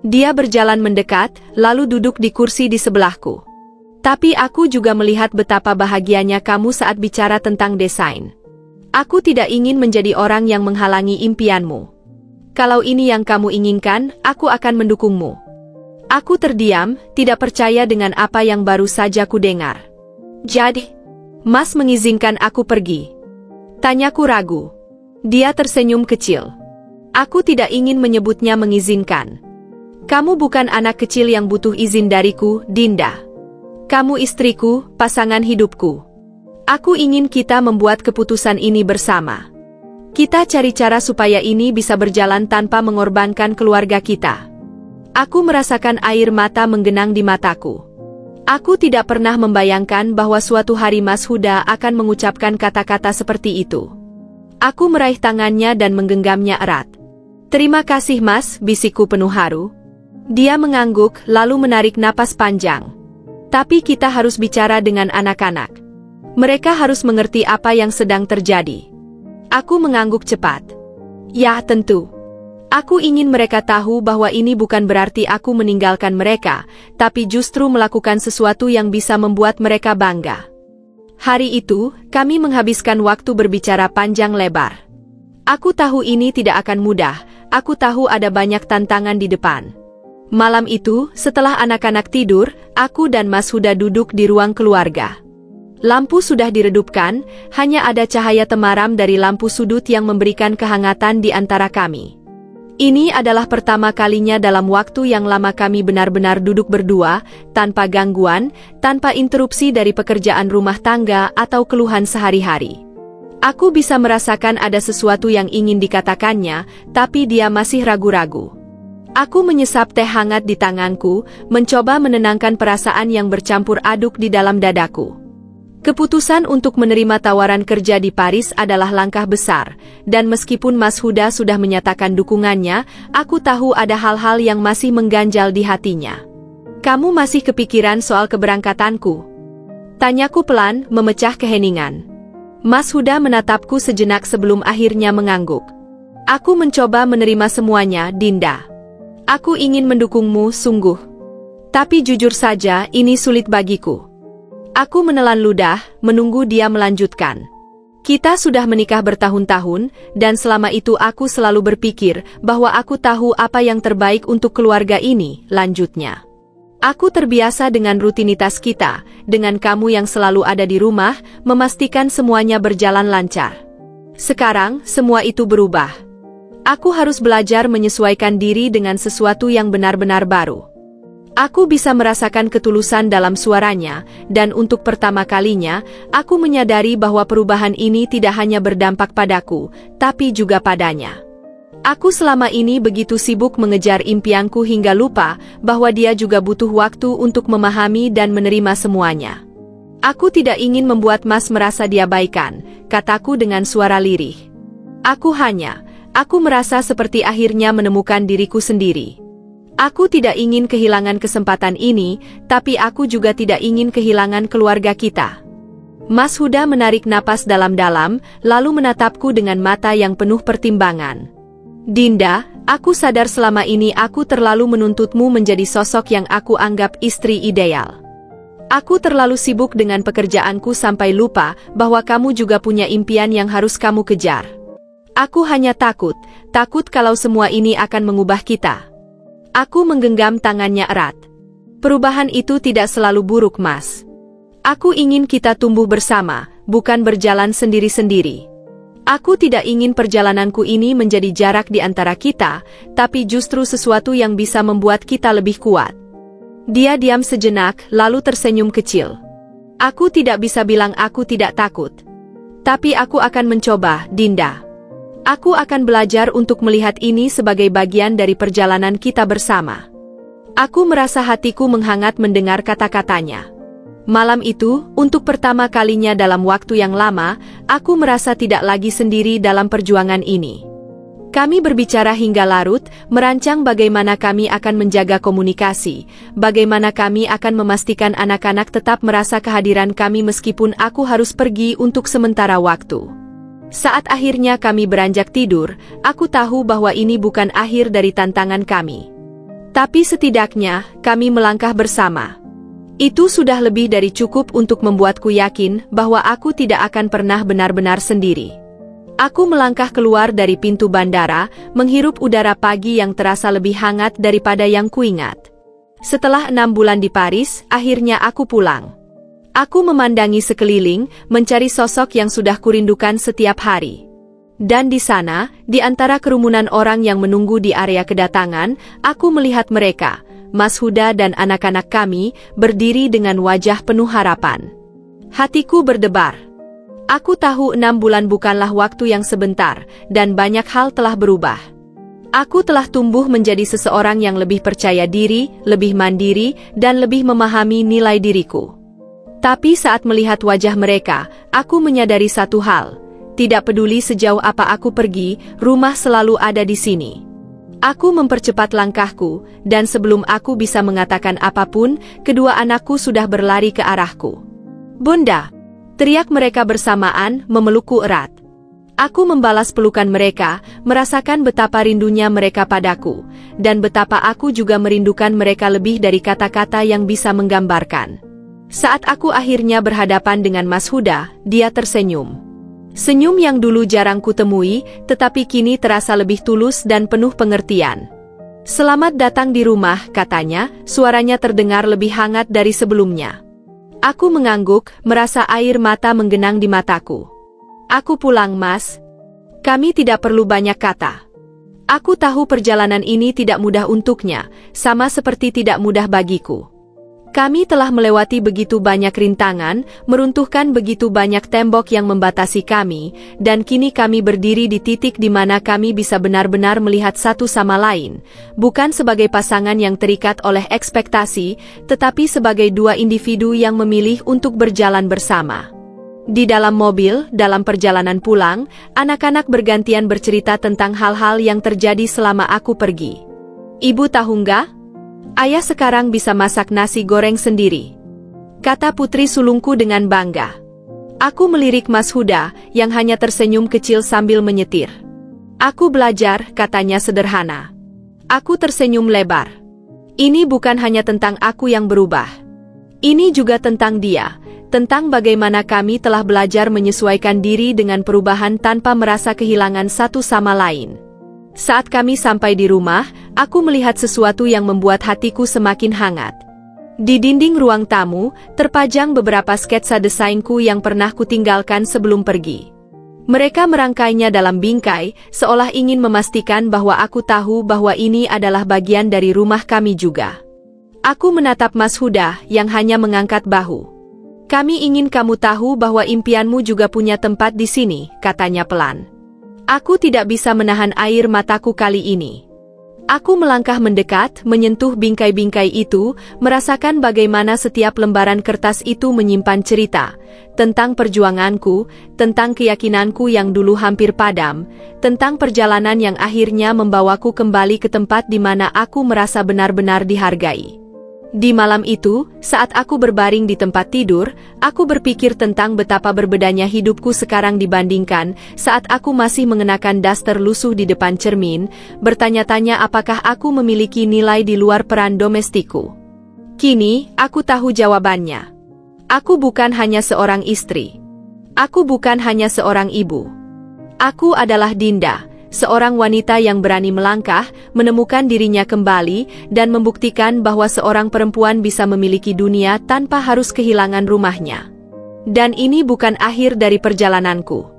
Dia berjalan mendekat, lalu duduk di kursi di sebelahku. "Tapi aku juga melihat betapa bahagianya kamu saat bicara tentang desain. Aku tidak ingin menjadi orang yang menghalangi impianmu. Kalau ini yang kamu inginkan, aku akan mendukungmu." Aku terdiam, tidak percaya dengan apa yang baru saja kudengar. "Jadi, Mas mengizinkan aku pergi?" Tanyaku ragu. Dia tersenyum kecil. "Aku tidak ingin menyebutnya mengizinkan. Kamu bukan anak kecil yang butuh izin dariku, Dinda. Kamu istriku, pasangan hidupku. Aku ingin kita membuat keputusan ini bersama. Kita cari cara supaya ini bisa berjalan tanpa mengorbankan keluarga kita." Aku merasakan air mata menggenang di mataku. Aku tidak pernah membayangkan bahwa suatu hari Mas Huda akan mengucapkan kata-kata seperti itu. Aku meraih tangannya dan menggenggamnya erat. "Terima kasih, Mas," bisikku penuh haru. Dia mengangguk, lalu menarik napas panjang. "Tapi kita harus bicara dengan anak-anak. Mereka harus mengerti apa yang sedang terjadi." Aku mengangguk cepat. "Ya, tentu. Aku ingin mereka tahu bahwa ini bukan berarti aku meninggalkan mereka, tapi justru melakukan sesuatu yang bisa membuat mereka bangga." Hari itu, kami menghabiskan waktu berbicara panjang lebar. Aku tahu ini tidak akan mudah, aku tahu ada banyak tantangan di depan. Malam itu, setelah anak-anak tidur, aku dan Mas Huda duduk di ruang keluarga. Lampu sudah diredupkan, hanya ada cahaya temaram dari lampu sudut yang memberikan kehangatan di antara kami. Ini adalah pertama kalinya dalam waktu yang lama kami benar-benar duduk berdua, tanpa gangguan, tanpa interupsi dari pekerjaan rumah tangga atau keluhan sehari-hari. Aku bisa merasakan ada sesuatu yang ingin dikatakannya, tapi dia masih ragu-ragu. Aku menyesap teh hangat di tanganku, mencoba menenangkan perasaan yang bercampur aduk di dalam dadaku. Keputusan untuk menerima tawaran kerja di Paris adalah langkah besar, dan meskipun Mas Huda sudah menyatakan dukungannya, aku tahu ada hal-hal yang masih mengganjal di hatinya. Kamu masih kepikiran soal keberangkatanku? Tanyaku pelan, memecah keheningan. Mas Huda menatapku sejenak sebelum akhirnya mengangguk. Aku mencoba menerima semuanya, Dinda. Aku ingin mendukungmu, sungguh. Tapi jujur saja, ini sulit bagiku. Aku menelan ludah, menunggu dia melanjutkan. Kita sudah menikah bertahun-tahun, dan selama itu aku selalu berpikir bahwa aku tahu apa yang terbaik untuk keluarga ini, lanjutnya. Aku terbiasa dengan rutinitas kita, dengan kamu yang selalu ada di rumah, memastikan semuanya berjalan lancar. Sekarang, semua itu berubah. Aku harus belajar menyesuaikan diri dengan sesuatu yang benar-benar baru. Aku bisa merasakan ketulusan dalam suaranya, dan untuk pertama kalinya, aku menyadari bahwa perubahan ini tidak hanya berdampak padaku, tapi juga padanya. Aku selama ini begitu sibuk mengejar impianku hingga lupa bahwa dia juga butuh waktu untuk memahami dan menerima semuanya. Aku tidak ingin membuat Mas merasa diabaikan, kataku dengan suara lirih. Aku merasa seperti akhirnya menemukan diriku sendiri. Aku tidak ingin kehilangan kesempatan ini, tapi aku juga tidak ingin kehilangan keluarga kita. Mas Huda menarik napas dalam-dalam, lalu menatapku dengan mata yang penuh pertimbangan. Dinda, aku sadar selama ini aku terlalu menuntutmu menjadi sosok yang aku anggap istri ideal. Aku terlalu sibuk dengan pekerjaanku sampai lupa bahwa kamu juga punya impian yang harus kamu kejar. Aku hanya takut kalau semua ini akan mengubah kita. Aku menggenggam tangannya erat. Perubahan itu tidak selalu buruk, Mas. Aku ingin kita tumbuh bersama, bukan berjalan sendiri-sendiri. Aku tidak ingin perjalananku ini menjadi jarak di antara kita, tapi justru sesuatu yang bisa membuat kita lebih kuat. Dia diam sejenak, lalu tersenyum kecil. Aku tidak bisa bilang aku tidak takut. Tapi aku akan mencoba, Dinda. Aku akan belajar untuk melihat ini sebagai bagian dari perjalanan kita bersama. Aku merasa hatiku menghangat mendengar kata-katanya. Malam itu, untuk pertama kalinya dalam waktu yang lama, aku merasa tidak lagi sendiri dalam perjuangan ini. Kami berbicara hingga larut, merancang bagaimana kami akan menjaga komunikasi, bagaimana kami akan memastikan anak-anak tetap merasa kehadiran kami meskipun aku harus pergi untuk sementara waktu. Saat akhirnya kami beranjak tidur, aku tahu bahwa ini bukan akhir dari tantangan kami. Tapi setidaknya, kami melangkah bersama. Itu sudah lebih dari cukup untuk membuatku yakin bahwa aku tidak akan pernah benar-benar sendiri. Aku melangkah keluar dari pintu bandara, menghirup udara pagi yang terasa lebih hangat daripada yang kuingat. Setelah 6 bulan di Paris, akhirnya aku pulang. Aku memandangi sekeliling, mencari sosok yang sudah kurindukan setiap hari. Dan di sana, di antara kerumunan orang yang menunggu di area kedatangan, aku melihat mereka, Mas Huda dan anak-anak kami, berdiri dengan wajah penuh harapan. Hatiku berdebar. Aku tahu 6 bulan bukanlah waktu yang sebentar, dan banyak hal telah berubah. Aku telah tumbuh menjadi seseorang yang lebih percaya diri, lebih mandiri, dan lebih memahami nilai diriku. Tapi saat melihat wajah mereka, aku menyadari satu hal. Tidak peduli sejauh apa aku pergi, rumah selalu ada di sini. Aku mempercepat langkahku, dan sebelum aku bisa mengatakan apapun, kedua anakku sudah berlari ke arahku. "Bunda!" teriak mereka bersamaan, memelukku erat. Aku membalas pelukan mereka, merasakan betapa rindunya mereka padaku, dan betapa aku juga merindukan mereka lebih dari kata-kata yang bisa menggambarkan. Saat aku akhirnya berhadapan dengan Mas Huda, dia tersenyum. Senyum yang dulu jarang kutemui, tetapi kini terasa lebih tulus dan penuh pengertian. "Selamat datang di rumah," katanya, suaranya terdengar lebih hangat dari sebelumnya. Aku mengangguk, merasa air mata menggenang di mataku. "Aku pulang, Mas. Kami tidak perlu banyak kata." Aku tahu perjalanan ini tidak mudah untuknya, sama seperti tidak mudah bagiku. Kami telah melewati begitu banyak rintangan, meruntuhkan begitu banyak tembok yang membatasi kami, dan kini kami berdiri di titik di mana kami bisa benar-benar melihat satu sama lain, bukan sebagai pasangan yang terikat oleh ekspektasi, tetapi sebagai dua individu yang memilih untuk berjalan bersama. Di dalam mobil, dalam perjalanan pulang, anak-anak bergantian bercerita tentang hal-hal yang terjadi selama aku pergi. "Ibu tahu nggak? Ayah sekarang bisa masak nasi goreng sendiri," kata putri sulungku dengan bangga. Aku melirik Mas Huda, yang hanya tersenyum kecil sambil menyetir. "Aku belajar," katanya sederhana. Aku tersenyum lebar. Ini bukan hanya tentang aku yang berubah. Ini juga tentang dia, tentang bagaimana kami telah belajar menyesuaikan diri dengan perubahan tanpa merasa kehilangan satu sama lain. Saat kami sampai di rumah, aku melihat sesuatu yang membuat hatiku semakin hangat. Di dinding ruang tamu, terpajang beberapa sketsa desainku yang pernah kutinggalkan sebelum pergi. Mereka merangkainya dalam bingkai, seolah ingin memastikan bahwa aku tahu bahwa ini adalah bagian dari rumah kami juga. Aku menatap Mas Huda, yang hanya mengangkat bahu. "Kami ingin kamu tahu bahwa impianmu juga punya tempat di sini," katanya pelan. Aku tidak bisa menahan air mataku kali ini. Aku melangkah mendekat, menyentuh bingkai-bingkai itu, merasakan bagaimana setiap lembaran kertas itu menyimpan cerita, tentang perjuanganku, tentang keyakinanku yang dulu hampir padam, tentang perjalanan yang akhirnya membawaku kembali ke tempat di mana aku merasa benar-benar dihargai. Di malam itu, saat aku berbaring di tempat tidur, aku berpikir tentang betapa berbedanya hidupku sekarang dibandingkan saat aku masih mengenakan daster lusuh di depan cermin, bertanya-tanya apakah aku memiliki nilai di luar peran domestikku. Kini, aku tahu jawabannya. Aku bukan hanya seorang istri. Aku bukan hanya seorang ibu. Aku adalah Dinda, seorang wanita yang berani melangkah, menemukan dirinya kembali, dan membuktikan bahwa seorang perempuan bisa memiliki dunia tanpa harus kehilangan rumahnya. Dan ini bukan akhir dari perjalananku.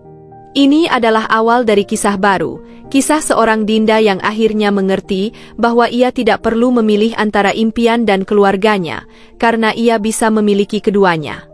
Ini adalah awal dari kisah baru, kisah seorang Dinda yang akhirnya mengerti bahwa ia tidak perlu memilih antara impian dan keluarganya, karena ia bisa memiliki keduanya.